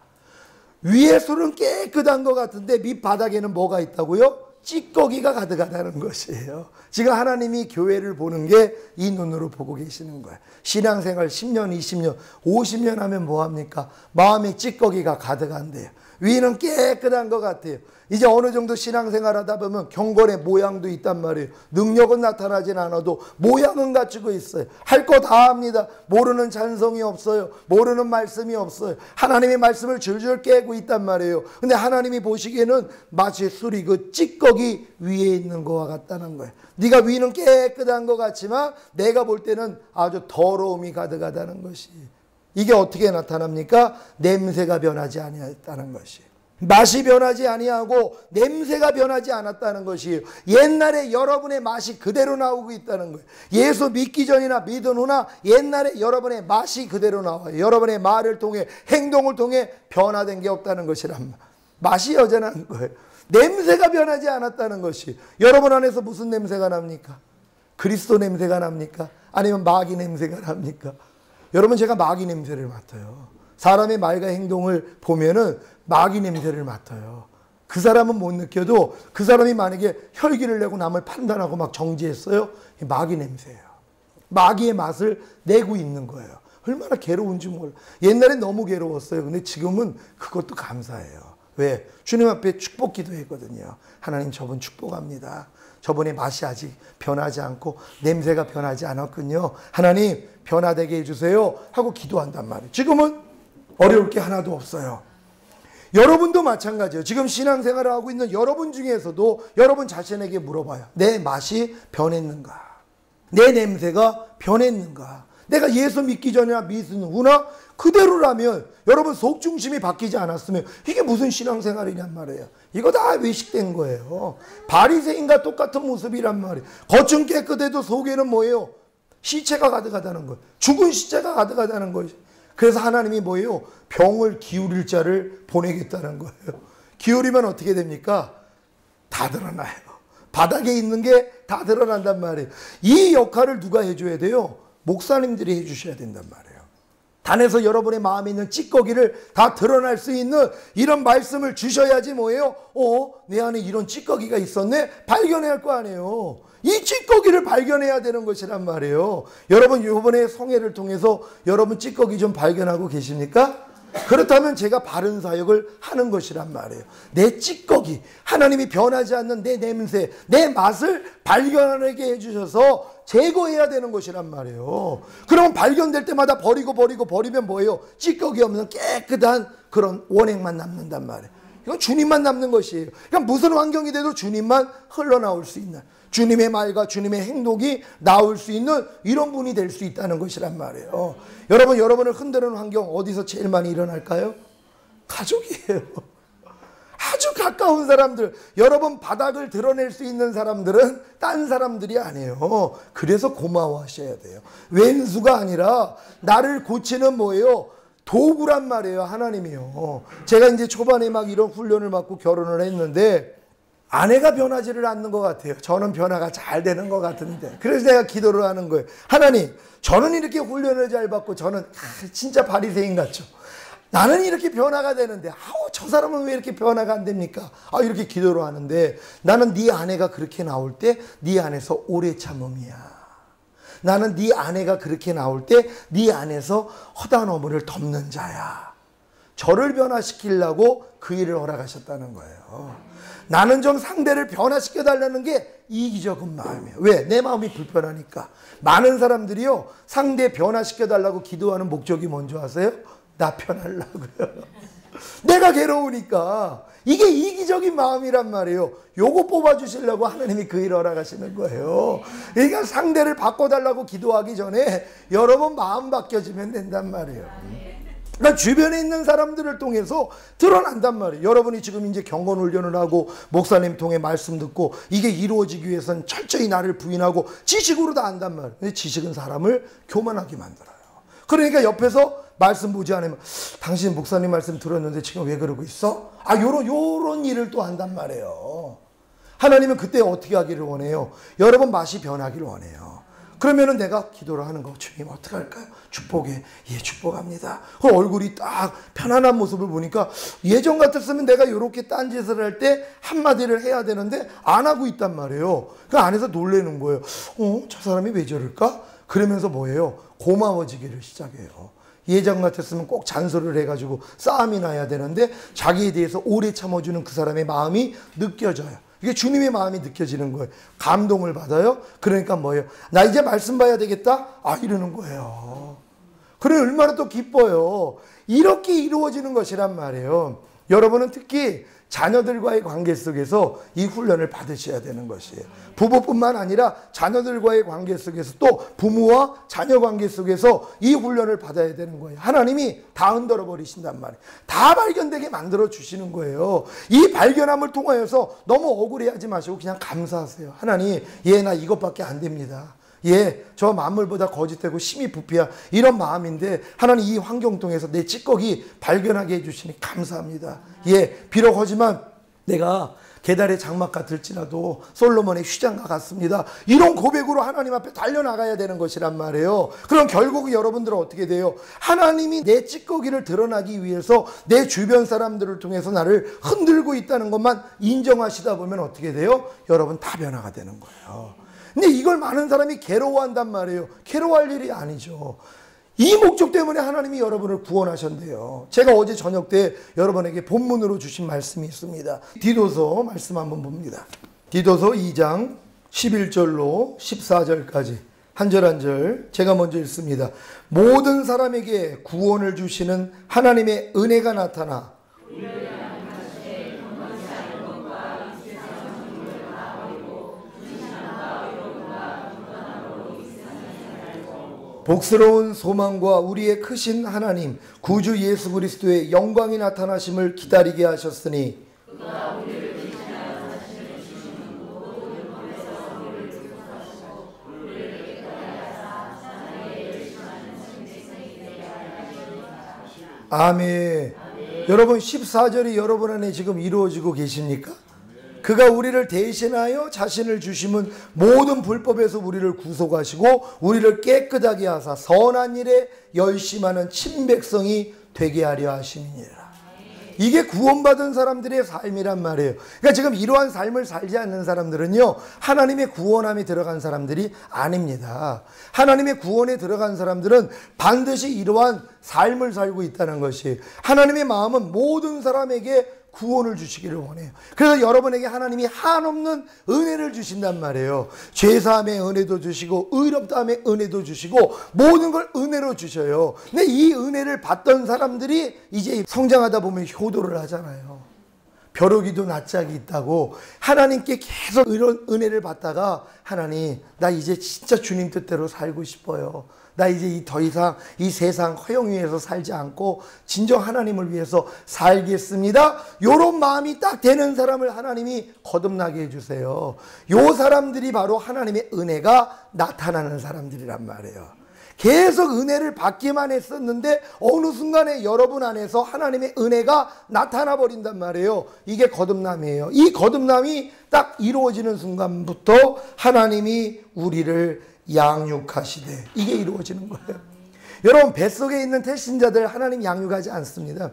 위에 술은 깨끗한 것 같은데 밑바닥에는 뭐가 있다고요? 찌꺼기가 가득하다는 것이에요. 지금 하나님이 교회를 보는 게 이 눈으로 보고 계시는 거예요. 신앙생활 10년, 20년, 50년 하면 뭐합니까? 마음에 찌꺼기가 가득한데요. 위는 깨끗한 것 같아요. 이제 어느 정도 신앙생활 하다 보면 경건의 모양도 있단 말이에요. 능력은 나타나진 않아도 모양은 갖추고 있어요. 할 거 다 합니다. 모르는 찬송이 없어요. 모르는 말씀이 없어요. 하나님의 말씀을 줄줄 깨고 있단 말이에요. 근데 하나님이 보시기에는 마치 술이 그 찌꺼기 위에 있는 것과 같다는 거예요. 네가 위는 깨끗한 것 같지만 내가 볼 때는 아주 더러움이 가득하다는 것이. 이게 어떻게 나타납니까? 냄새가 변하지 아니했다는 것이에요. 맛이 변하지 아니하고 냄새가 변하지 않았다는 것이에요. 옛날에 여러분의 맛이 그대로 나오고 있다는 거예요. 예수 믿기 전이나 믿은 후나 옛날에 여러분의 맛이 그대로 나와요. 여러분의 말을 통해 행동을 통해 변화된 게 없다는 것이란 말. 맛이 여전한 거예요. 냄새가 변하지 않았다는 것이. 여러분 안에서 무슨 냄새가 납니까? 그리스도 냄새가 납니까? 아니면 마귀 냄새가 납니까? 여러분, 제가 마귀 냄새를 맡아요. 사람의 말과 행동을 보면은 마귀 냄새를 맡아요. 그 사람은 못 느껴도 그 사람이 만약에 혈기를 내고 남을 판단하고 막 정지했어요. 마귀 냄새예요. 마귀의 맛을 내고 있는 거예요. 얼마나 괴로운지 몰라. 옛날엔 너무 괴로웠어요. 근데 지금은 그것도 감사해요. 왜? 주님 앞에 축복 기도했거든요. 하나님, 저분 축복합니다. 저분의 맛이 아직 변하지 않고 냄새가 변하지 않았군요. 하나님, 변화되게 해주세요 하고 기도한단 말이에요. 지금은 어려울 게 하나도 없어요. 여러분도 마찬가지예요. 지금 신앙생활을 하고 있는 여러분 중에서도 여러분 자신에게 물어봐요. 내 맛이 변했는가? 내 냄새가 변했는가? 내가 예수 믿기 전이나 믿은 후나 그대로라면, 여러분 속중심이 바뀌지 않았으면 이게 무슨 신앙생활이냔 말이에요. 이거 다 외식된 거예요. 바리새인과 똑같은 모습이란 말이에요. 겉은 깨끗해도 속에는 뭐예요? 시체가 가득하다는 거예요. 죽은 시체가 가득하다는 거예요. 그래서 하나님이 뭐예요? 병을 기울일 자를 보내겠다는 거예요. 기울이면 어떻게 됩니까? 다 드러나요. 바닥에 있는 게 다 드러난단 말이에요. 이 역할을 누가 해줘야 돼요? 목사님들이 해주셔야 된단 말이에요. 단에서 여러분의 마음에 있는 찌꺼기를 다 드러날 수 있는 이런 말씀을 주셔야지 뭐예요? 내 안에 이런 찌꺼기가 있었네? 발견해야 할 거 아니에요. 이 찌꺼기를 발견해야 되는 것이란 말이에요. 여러분, 이번에 성회를 통해서 여러분 찌꺼기 좀 발견하고 계십니까? 그렇다면 제가 바른 사역을 하는 것이란 말이에요. 내 찌꺼기, 하나님이 변하지 않는 내 냄새, 내 맛을 발견하게 해주셔서 제거해야 되는 것이란 말이에요. 그러면 발견될 때마다 버리면 뭐예요? 찌꺼기 없는 깨끗한 그런 원액만 남는단 말이에요. 이건 주님만 남는 것이에요. 그러니까 무슨 환경이 돼도 주님만 흘러나올 수 있는, 주님의 말과 주님의 행동이 나올 수 있는 이런 분이 될 수 있다는 것이란 말이에요. 여러분, 여러분을 흔드는 환경 어디서 제일 많이 일어날까요? 가족이에요. 아주 가까운 사람들, 여러분 바닥을 드러낼 수 있는 사람들은 딴 사람들이 아니에요. 그래서 고마워하셔야 돼요. 왼수가 아니라 나를 고치는 뭐예요? 도구란 말이에요. 하나님이요. 제가 이제 초반에 막 이런 훈련을 받고 결혼을 했는데 아내가 변하지를 않는 것 같아요. 저는 변화가 잘 되는 것 같은데. 그래서 내가 기도를 하는 거예요. 하나님, 저는 이렇게 훈련을 잘 받고 저는 진짜 바리새인 같죠. 나는 이렇게 변화가 되는데 저 사람은 왜 이렇게 변화가 안 됩니까? 이렇게 기도를 하는데, 나는 네 아내가 그렇게 나올 때 네 안에서 오래 참음이야. 나는 네 아내가 그렇게 나올 때 네 안에서 허다한 어머니를 덮는 자야. 저를 변화시키려고 그 일을 허락하셨다는 거예요. 나는 좀 상대를 변화시켜달라는 게 이기적인 마음이에요. 왜? 내 마음이 불편하니까. 많은 사람들이요, 상대 변화시켜달라고 기도하는 목적이 뭔지 아세요? 나 편하려고요. 내가 괴로우니까. 이게 이기적인 마음이란 말이에요. 요거 뽑아주시려고 하나님이 그 일을 허락하시는 거예요. 그러니까 상대를 바꿔달라고 기도하기 전에 여러분 마음 바뀌어지면 된단 말이에요. 그러니까 주변에 있는 사람들을 통해서 드러난단 말이에요. 여러분이 지금 이제 경건 훈련을 하고 목사님 통해 말씀 듣고 이게 이루어지기 위해서는 철저히 나를 부인하고 지식으로 다 안단 말이에요. 근데 지식은 사람을 교만하게 만들어요. 그러니까 옆에서 말씀 보지 않으면 당신 목사님 말씀 들었는데 지금 왜 그러고 있어? 요런 일을 또 한단 말이에요. 하나님은 그때 어떻게 하기를 원해요? 여러분 맛이 변하기를 원해요. 그러면은 내가 기도를 하는 거, 주님 어떻게 할까요? 축복해. 예, 축복합니다. 그 얼굴이 딱 편안한 모습을 보니까 예전 같았으면 내가 이렇게 딴짓을 할 때 한마디를 해야 되는데 안 하고 있단 말이에요. 그 안에서 놀라는 거예요. 저 사람이 왜 저럴까? 그러면서 뭐예요? 고마워지기를 시작해요. 예전 같았으면 꼭 잔소리를 해가지고 싸움이 나야 되는데 자기에 대해서 오래 참아주는 그 사람의 마음이 느껴져요. 이게 주님의 마음이 느껴지는 거예요. 감동을 받아요. 그러니까 뭐예요? 나 이제 말씀 봐야 되겠다? 이러는 거예요. 그래 얼마나 또 기뻐요. 이렇게 이루어지는 것이란 말이에요. 여러분은 특히 자녀들과의 관계 속에서 이 훈련을 받으셔야 되는 것이에요. 부부뿐만 아니라 자녀들과의 관계 속에서 또 부모와 자녀 관계 속에서 이 훈련을 받아야 되는 거예요. 하나님이 다 흔들어 버리신단 말이에요. 다 발견되게 만들어 주시는 거예요. 이 발견함을 통하여서 너무 억울해하지 마시고 그냥 감사하세요. 하나님, 나 이것밖에 안 됩니다. 저 만물보다 거짓되고 심히 부패한 이런 마음인데 하나님 이 환경 통해서 내 찌꺼기 발견하게 해주시니 감사합니다. 비록 하지만 내가 계달의 장막 같을지라도 솔로몬의 휘장과 같습니다. 이런 고백으로 하나님 앞에 달려나가야 되는 것이란 말이에요. 그럼 결국 여러분들은 어떻게 돼요? 하나님이 내 찌꺼기를 드러나기 위해서 내 주변 사람들을 통해서 나를 흔들고 있다는 것만 인정하시다 보면 어떻게 돼요? 여러분 다 변화가 되는 거예요. 근데 이걸 많은 사람이 괴로워한단 말이에요. 괴로워할 일이 아니죠. 이 목적 때문에 하나님이 여러분을 구원하셨는데요. 제가 어제 저녁 때 여러분에게 본문으로 주신 말씀이 있습니다. 디도서 말씀 한번 봅니다. 디도서 2장 11절로 14절까지 한 절 한 절 제가 먼저 읽습니다. 모든 사람에게 구원을 주시는 하나님의 은혜가 나타나 복스러운 소망과 우리의 크신 하나님 구주 예수 그리스도의 영광이 나타나심을 기다리게 하셨으니 아멘. 여러분 14절이 여러분 안에 지금 이루어지고 계십니까? 그가 우리를 대신하여 자신을 주심은 모든 불법에서 우리를 구속하시고 우리를 깨끗하게 하사 선한 일에 열심하는 친백성이 되게 하려 하심이니라. 이게 구원받은 사람들의 삶이란 말이에요. 그러니까 지금 이러한 삶을 살지 않는 사람들은요, 하나님의 구원함에 들어간 사람들이 아닙니다. 하나님의 구원에 들어간 사람들은 반드시 이러한 삶을 살고 있다는 것이, 하나님의 마음은 모든 사람에게 구원을 주시기를 원해요. 그래서 여러분에게 하나님이 한없는 은혜를 주신단 말이에요. 죄사함의 은혜도 주시고 의롭다함의 은혜도 주시고 모든 걸 은혜로 주셔요. 근데 이 은혜를 받던 사람들이 이제 성장하다 보면 효도를 하잖아요. 벼룩이도 낯짝이 있다고 하나님께 계속 이런 은혜를 받다가 하나님, 나 이제 진짜 주님 뜻대로 살고 싶어요. 나 이제 더 이상 이 세상 허영 위에서 살지 않고 진정 하나님을 위해서 살겠습니다. 이런 마음이 딱 되는 사람을 하나님이 거듭나게 해주세요. 요 사람들이 바로 하나님의 은혜가 나타나는 사람들이란 말이에요. 계속 은혜를 받기만 했었는데 어느 순간에 여러분 안에서 하나님의 은혜가 나타나 버린단 말이에요. 이게 거듭남이에요. 이 거듭남이 딱 이루어지는 순간부터 하나님이 우리를 양육하시되 이게 이루어지는 거예요. 여러분 뱃속에 있는 태신자들 하나님 양육하지 않습니다.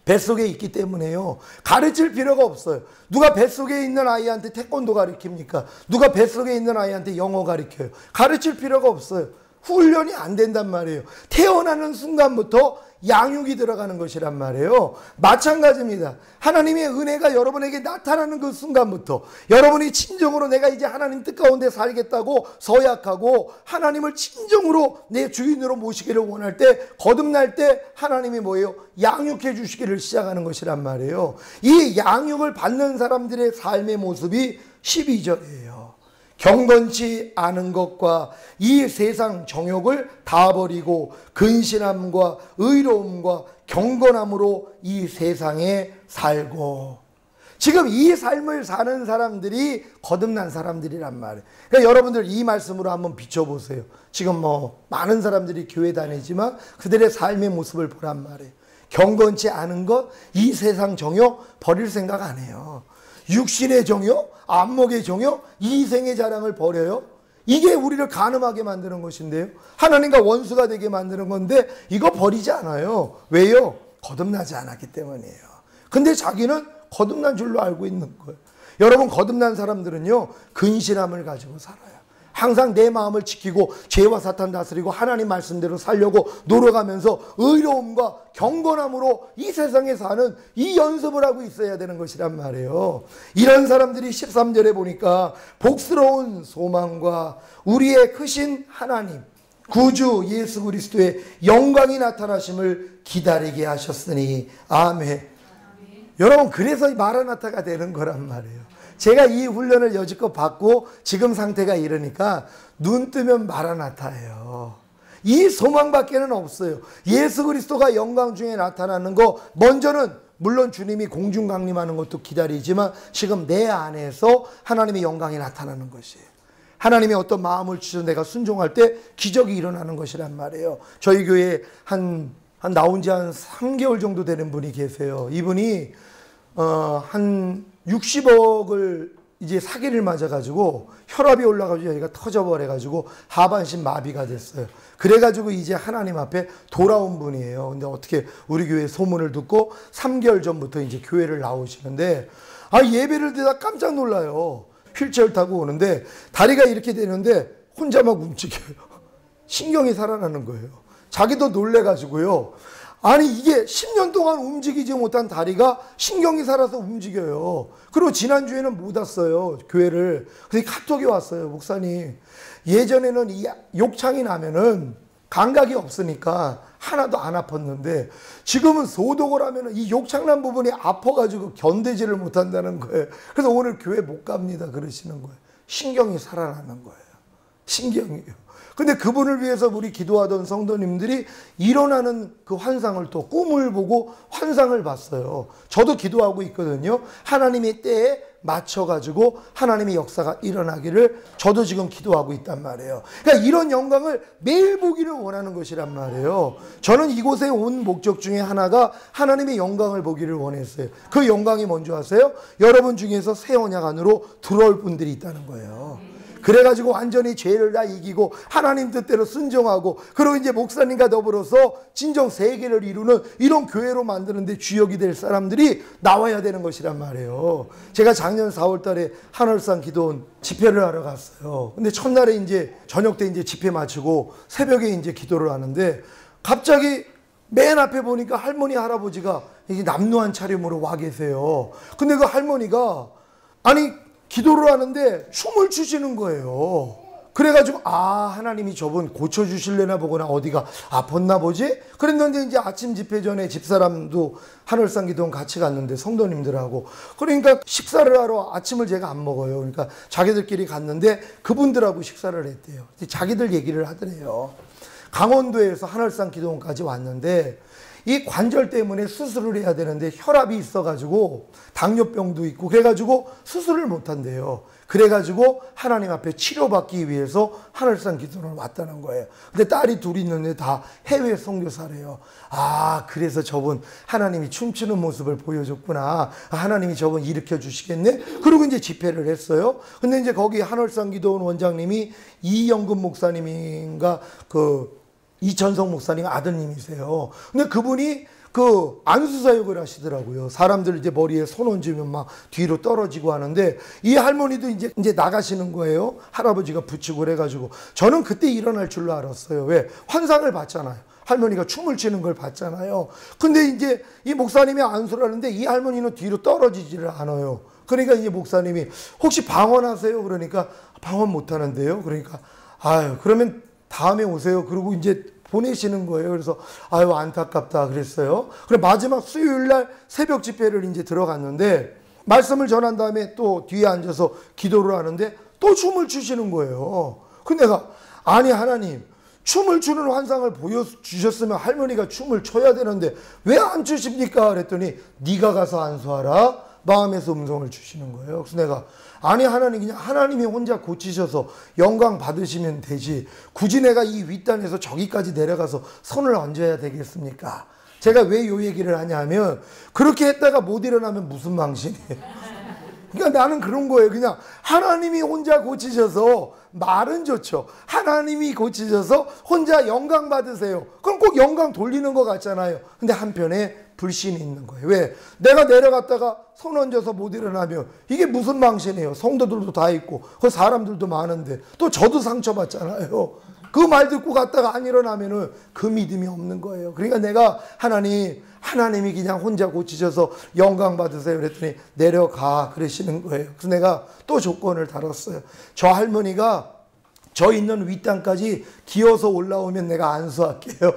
뱃속에 있기 때문에요. 가르칠 필요가 없어요. 누가 뱃속에 있는 아이한테 태권도 가르칩니까? 누가 뱃속에 있는 아이한테 영어 가르쳐요? 가르칠 필요가 없어요. 훈련이 안 된단 말이에요. 태어나는 순간부터 양육이 들어가는 것이란 말이에요. 마찬가지입니다. 하나님의 은혜가 여러분에게 나타나는 그 순간부터 여러분이 진정으로 내가 이제 하나님 뜻 가운데 살겠다고 서약하고 하나님을 진정으로 내 주인으로 모시기를 원할 때, 거듭날 때 하나님이 뭐예요? 양육해 주시기를 시작하는 것이란 말이에요. 이 양육을 받는 사람들의 삶의 모습이 12절이에요. 경건치 않은 것과 이 세상 정욕을 다 버리고 근신함과 의로움과 경건함으로 이 세상에 살고. 지금 이 삶을 사는 사람들이 거듭난 사람들이란 말이에요. 그러니까 여러분들 이 말씀으로 한번 비춰보세요. 지금 많은 사람들이 교회 다니지만 그들의 삶의 모습을 보란 말이에요. 경건치 않은 것, 이 세상 정욕 버릴 생각 안 해요. 육신의 정욕, 안목의 정욕, 이생의 자랑을 버려요. 이게 우리를 간음하게 만드는 것인데요. 하나님과 원수가 되게 만드는 건데 이거 버리지 않아요. 왜요? 거듭나지 않았기 때문이에요. 근데 자기는 거듭난 줄로 알고 있는 거예요. 여러분 거듭난 사람들은요, 근신함을 가지고 살아요. 항상 내 마음을 지키고 죄와 사탄 다스리고 하나님 말씀대로 살려고 노력하면서 의로움과 경건함으로 이 세상에 사는 이 연습을 하고 있어야 되는 것이란 말이에요. 이런 사람들이 13절에 보니까 복스러운 소망과 우리의 크신 하나님 구주 예수 그리스도의 영광이 나타나심을 기다리게 하셨으니 아멘. 여러분, 그래서 마라나타가 되는 거란 말이에요. 제가 이 훈련을 여지껏 받고 지금 상태가 이러니까 눈 뜨면 마라나타예요. 이 소망밖에는 없어요. 예수 그리스도가 영광 중에 나타나는 거, 먼저는 물론 주님이 공중 강림하는 것도 기다리지만 지금 내 안에서 하나님의 영광이 나타나는 것이에요. 하나님이 어떤 마음을 주셔서 내가 순종할 때 기적이 일어나는 것이란 말이에요. 저희 교회에 나온 지 한 3개월 정도 되는 분이 계세요. 이분이 한 60억을 이제 사기를 맞아가지고 혈압이 올라가지고 여기가 터져버려가지고 하반신 마비가 됐어요. 그래가지고 이제 하나님 앞에 돌아온 분이에요. 근데 어떻게 우리 교회 소문을 듣고 3개월 전부터 이제 교회를 나오시는데 예배를 드다 깜짝 놀라요. 휠체어를 타고 오는데 다리가 이렇게 되는데 혼자 막 움직여요. 신경이 살아나는 거예요. 자기도 놀래가지고요. 아니 이게 10년 동안 움직이지 못한 다리가 신경이 살아서 움직여요. 그리고 지난주에는 못 왔어요, 교회를. 근데 카톡이 왔어요. 목사님, 예전에는 이 욕창이 나면은 감각이 없으니까 하나도 안 아팠는데 지금은 소독을 하면은 이 욕창난 부분이 아파가지고 견디지를 못한다는 거예요. 그래서 오늘 교회 못 갑니다 그러시는 거예요. 신경이 살아나는 거예요. 신경이요. 근데 그분을 위해서 우리 기도하던 성도님들이 일어나는 그 환상을 또 꿈을 보고 환상을 봤어요. 저도 기도하고 있거든요. 하나님의 때에 맞춰가지고 하나님의 역사가 일어나기를 저도 지금 기도하고 있단 말이에요. 그러니까 이런 영광을 매일 보기를 원하는 것이란 말이에요. 저는 이곳에 온 목적 중에 하나가 하나님의 영광을 보기를 원했어요. 그 영광이 뭔지 아세요? 여러분 중에서 새 언약 안으로 들어올 분들이 있다는 거예요. 그래가지고 완전히 죄를 다 이기고 하나님 뜻대로 순종하고 그리고 이제 목사님과 더불어서 진정 세계를 이루는 이런 교회로 만드는데 주역이 될 사람들이 나와야 되는 것이란 말이에요. 제가 작년 4월 달에 한월산 기도원 집회를 하러 갔어요. 근데 첫날에 이제 저녁 때 이제 집회 마치고 새벽에 이제 기도를 하는데 갑자기 맨 앞에 보니까 할머니 할아버지가 이게 남루한 차림으로 와 계세요. 근데 그 할머니가 기도를 하는데 춤을 추시는 거예요. 그래가지고 하나님이 저분 고쳐주실래나 보거나 어디가 아팠나 보지? 그랬는데 이제 아침 집회 전에 집사람도 한월산 기도원 같이 갔는데 성도님들하고 그러니까 식사를 하러 아침을 제가 안 먹어요. 그러니까 자기들끼리 갔는데 그분들하고 식사를 했대요. 자기들 얘기를 하더래요. 강원도에서 한월산 기도원까지 왔는데 이 관절 때문에 수술을 해야 되는데 혈압이 있어가지고 당뇨병도 있고 그래가지고 수술을 못한대요. 그래가지고 하나님 앞에 치료받기 위해서 하늘산 기도원을 왔다는 거예요. 근데 딸이 둘이 있는데 다 해외 선교사래요. 그래서 저분 하나님이 춤추는 모습을 보여줬구나. 하나님이 저분 일으켜 주시겠네. 그리고 이제 집회를 했어요. 근데 이제 거기 하늘산 기도원 원장님이 이영금 목사님인가 이천성 목사님 아드님이세요. 근데 그분이 안수사역을 하시더라고요. 사람들 이제 머리에 손 얹으면 막 뒤로 떨어지고 하는데 이 할머니도 이제 나가시는 거예요. 할아버지가 부축을 해가지고. 저는 그때 일어날 줄로 알았어요. 왜? 환상을 봤잖아요. 할머니가 춤을 추는 걸 봤잖아요. 근데 이제 이 목사님이 안수를 하는데 이 할머니는 뒤로 떨어지지를 않아요. 그러니까 이제 목사님이 혹시 방언하세요? 그러니까 방언 못 하는데요. 그러니까 그러면 다음에 오세요. 그리고 이제 보내시는 거예요. 그래서 안타깝다 그랬어요. 그래 마지막 수요일 날 새벽 집회를 이제 들어갔는데 말씀을 전한 다음에 또 뒤에 앉아서 기도를 하는데 또 춤을 추시는 거예요. 근데 내가 하나님 춤을 추는 환상을 보여주셨으면 할머니가 춤을 춰야 되는데 왜 안 추십니까? 그랬더니 네가 가서 안수하라. 마음에서 음성을 주시는 거예요. 그래서 내가 하나님 그냥 하나님이 혼자 고치셔서 영광 받으시면 되지 굳이 내가 이 윗단에서 저기까지 내려가서 손을 얹어야 되겠습니까? 제가 왜 이 얘기를 하냐면 그렇게 했다가 못 일어나면 무슨 망신이에요. 그러니까 나는 그런 거예요. 그냥 하나님이 혼자 고치셔서 말은 좋죠. 하나님이 고치셔서 혼자 영광 받으세요. 그럼 꼭 영광 돌리는 것 같잖아요. 근데 한편에 불신이 있는 거예요. 왜? 내가 내려갔다가 손 얹어서 못 일어나면 이게 무슨 망신이에요. 성도들도 다 있고 그 사람들도 많은데 또 저도 상처받잖아요. 그 말 듣고 갔다가 안 일어나면은 그 믿음이 없는 거예요. 그러니까 내가 하나님이 그냥 혼자 고치셔서 영광 받으세요 그랬더니 내려가 그러시는 거예요. 그래서 내가 또 조건을 달았어요. 저 할머니가 저 있는 윗단까지 기어서 올라오면 내가 안수할게요.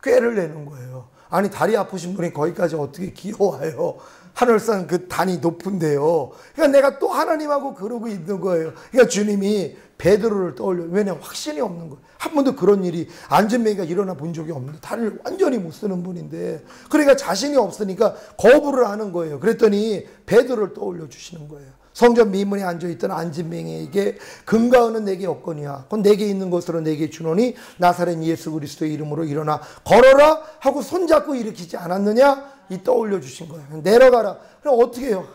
꾀를 내는 거예요. 아니 다리 아프신 분이 거기까지 어떻게 기어와요. 하늘산 그 단이 높은데요. 그러니까 내가 또 하나님하고 그러고 있는 거예요. 그러니까 주님이 베드로를 떠올려. 왜냐하면 확신이 없는 거예요. 한 번도 그런 일이 안전뱅이가 일어나 본 적이 없는데 다리를 완전히 못 쓰는 분인데 그러니까 자신이 없으니까 거부를 하는 거예요. 그랬더니 베드로를 떠올려 주시는 거예요. 성전 미문에 앉아있던 안진뱅이에게 금가은은 내게 없거니와 그건 내게 있는 것으로 내게 주노니 나사렛 예수 그리스도의 이름으로 일어나 걸어라 하고 손잡고 일으키지 않았느냐? 이 떠올려 주신 거예요. 내려가라. 그럼 어떻게 해요?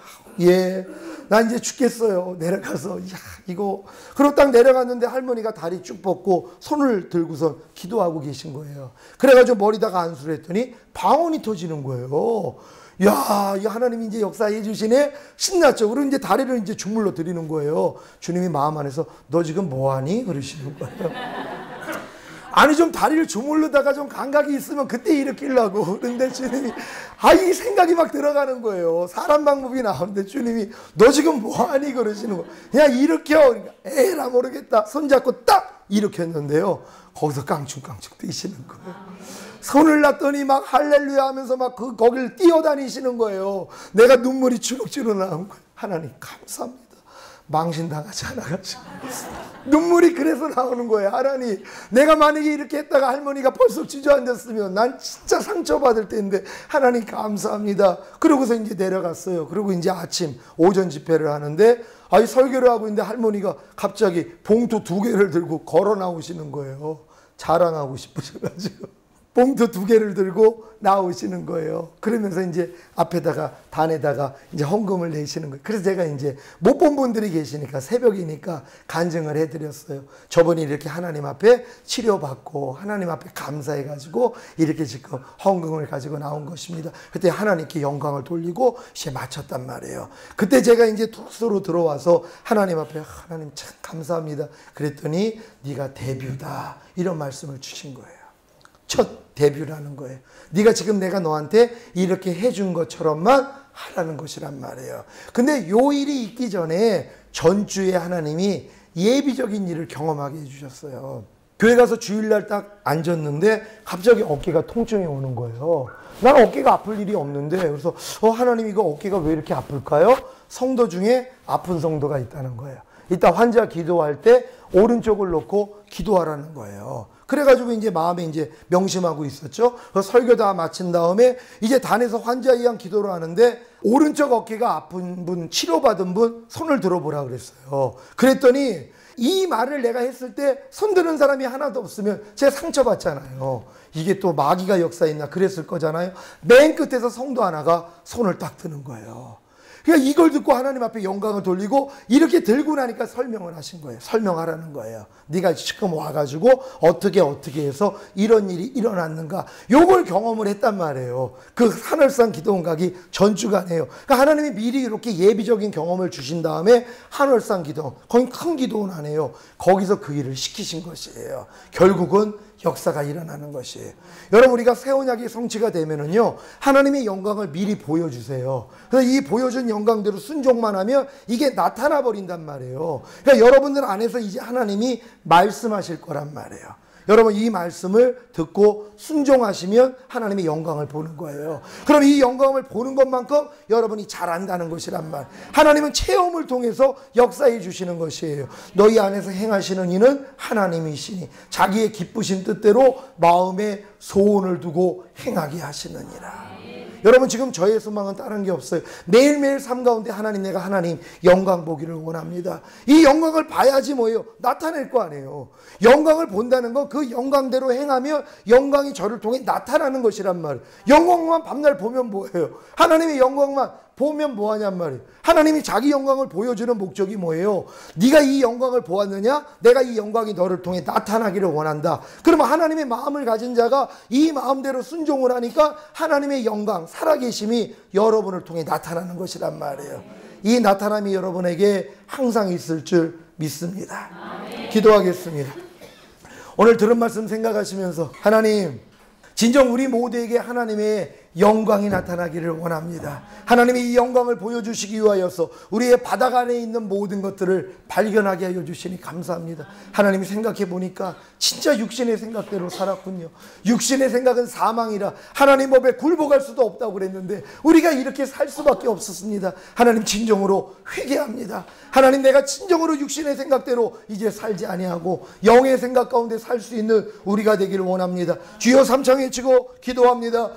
예, 나 이제 죽겠어요. 내려가서 이거 그리고 딱 내려갔는데 할머니가 다리 쭉 뻗고 손을 들고서 기도하고 계신 거예요. 그래가지고 머리다가 안수를 했더니 방언이 터지는 거예요. 야, 이 하나님이 이제 역사해 주시네. 신났죠. 그리고 이제 다리를 이제 주물러 드리는 거예요. 주님이 마음 안에서 너 지금 뭐하니? 그러시는 거예요. 아니 좀 다리를 주물르다가 좀 감각이 있으면 그때 일으키려고. 그런데 주님이 이 생각이 막 들어가는 거예요. 사람 방법이 나오는데 주님이 너 지금 뭐하니? 그러시는 거예요. 그냥 일으켜. 그러니까 에라 모르겠다. 손잡고 딱 일으켰는데요. 거기서 깡충깡충 뛰시는 거예요. 손을 놨더니 막 할렐루야 하면서 막 거기를 뛰어다니시는 거예요. 내가 눈물이 주룩주룩 나온 거예요. 하나님 감사합니다. 망신당하지 않아가지고 눈물이 그래서 나오는 거예요. 하나님 내가 만약에 이렇게 했다가 할머니가 벌써 주저앉았으면 난 진짜 상처받을 텐데 하나님 감사합니다. 그러고서 이제 내려갔어요. 그리고 이제 아침 오전 집회를 하는데 설교를 하고 있는데 할머니가 갑자기 봉투 2개를 들고 걸어 나오시는 거예요. 자랑하고 싶으셔가지고 봉투 2개를 들고 나오시는 거예요. 그러면서 이제 앞에다가 단에다가 이제 헌금을 내시는 거예요. 그래서 제가 이제 못 본 분들이 계시니까 새벽이니까 간증을 해드렸어요. 저번에 이렇게 하나님 앞에 치료받고 하나님 앞에 감사해가지고 이렇게 지금 헌금을 가지고 나온 것입니다. 그때 하나님께 영광을 돌리고 이제 마쳤단 말이에요. 그때 제가 이제 투스로 들어와서 하나님 앞에 하나님 참 감사합니다. 그랬더니 네가 데뷔다 이런 말씀을 주신 거예요. 첫 데뷔라는 거예요. 네가 지금 내가 너한테 이렇게 해준 것처럼만 하라는 것이란 말이에요. 근데 요 일이 있기 전에 전주에 하나님이 예비적인 일을 경험하게 해주셨어요. 교회 가서 주일날 딱 앉았는데 갑자기 어깨가 통증이 오는 거예요. 난 어깨가 아플 일이 없는데 그래서 하나님 이거 어깨가 왜 이렇게 아플까요? 성도 중에 아픈 성도가 있다는 거예요. 이따 환자 기도할 때 오른쪽을 놓고 기도하라는 거예요. 그래가지고 이제 마음에 이제 명심하고 있었죠. 설교 다 마친 다음에 이제 단에서 환자 위한 기도를 하는데 오른쪽 어깨가 아픈 분, 치료받은 분 손을 들어보라 그랬어요. 그랬더니 이 말을 내가 했을 때 손 드는 사람이 하나도 없으면 제가 상처받잖아요. 이게 또 마귀가 역사했나 그랬을 거잖아요. 맨 끝에서 성도 하나가 손을 딱 드는 거예요. 그러니까 이걸 듣고 하나님 앞에 영광을 돌리고 이렇게 들고 나니까 설명을 하신 거예요. 설명하라는 거예요. 네가 지금 와가지고 어떻게 해서 이런 일이 일어났는가 요걸 경험을 했단 말이에요. 그 하늘산 기도원각이 전주간이에요. 그러니까 하나님이 미리 이렇게 예비적인 경험을 주신 다음에 하늘산 기도원 거기 큰 기도원 안에요. 거기서 그 일을 시키신 것이에요. 결국은 역사가 일어나는 것이에요. 여러분 우리가 새 언약이 성취가 되면은요 하나님의 영광을 미리 보여주세요. 그래서 이 보여준 영광대로 순종만 하면 이게 나타나 버린단 말이에요. 그러니까 여러분들 안에서 이제 하나님이 말씀하실 거란 말이에요. 여러분 이 말씀을 듣고 순종하시면 하나님의 영광을 보는 거예요. 그럼 이 영광을 보는 것만큼 여러분이 잘 안다는 것이란 말. 하나님은 체험을 통해서 역사해 주시는 것이에요. 너희 안에서 행하시는 이는 하나님이시니 자기의 기쁘신 뜻대로 마음에 소원을 두고 행하게 하시느니라. 여러분 지금 저의 소망은 다른 게 없어요. 매일매일 삶 가운데 하나님 내가 하나님 영광 보기를 원합니다. 이 영광을 봐야지 뭐예요? 나타낼 거 아니에요. 영광을 본다는 건 그 영광대로 행하면 영광이 저를 통해 나타나는 것이란 말이에요. 영광만 밤날 보면 뭐예요? 하나님의 영광만 보면 뭐하냔 말이에요. 하나님이 자기 영광을 보여주는 목적이 뭐예요? 네가 이 영광을 보았느냐? 내가 이 영광이 너를 통해 나타나기를 원한다. 그러면 하나님의 마음을 가진 자가 이 마음대로 순종을 하니까 하나님의 영광, 살아계심이 여러분을 통해 나타나는 것이란 말이에요. 이 나타남이 여러분에게 항상 있을 줄 믿습니다. 기도하겠습니다. 오늘 들은 말씀 생각하시면서 하나님, 진정 우리 모두에게 하나님의 영광이 나타나기를 원합니다. 하나님이 이 영광을 보여주시기 위하여서 우리의 바닥 안에 있는 모든 것들을 발견하게 하여 주시니 감사합니다. 하나님이 생각해 보니까 진짜 육신의 생각대로 살았군요. 육신의 생각은 사망이라 하나님 법에 굴복할 수도 없다고 그랬는데 우리가 이렇게 살 수밖에 없었습니다. 하나님, 진정으로 회개합니다. 하나님, 내가 진정으로 육신의 생각대로 이제 살지 아니하고 영의 생각 가운데 살 수 있는 우리가 되기를 원합니다. 주여 삼창 외치고 기도합니다.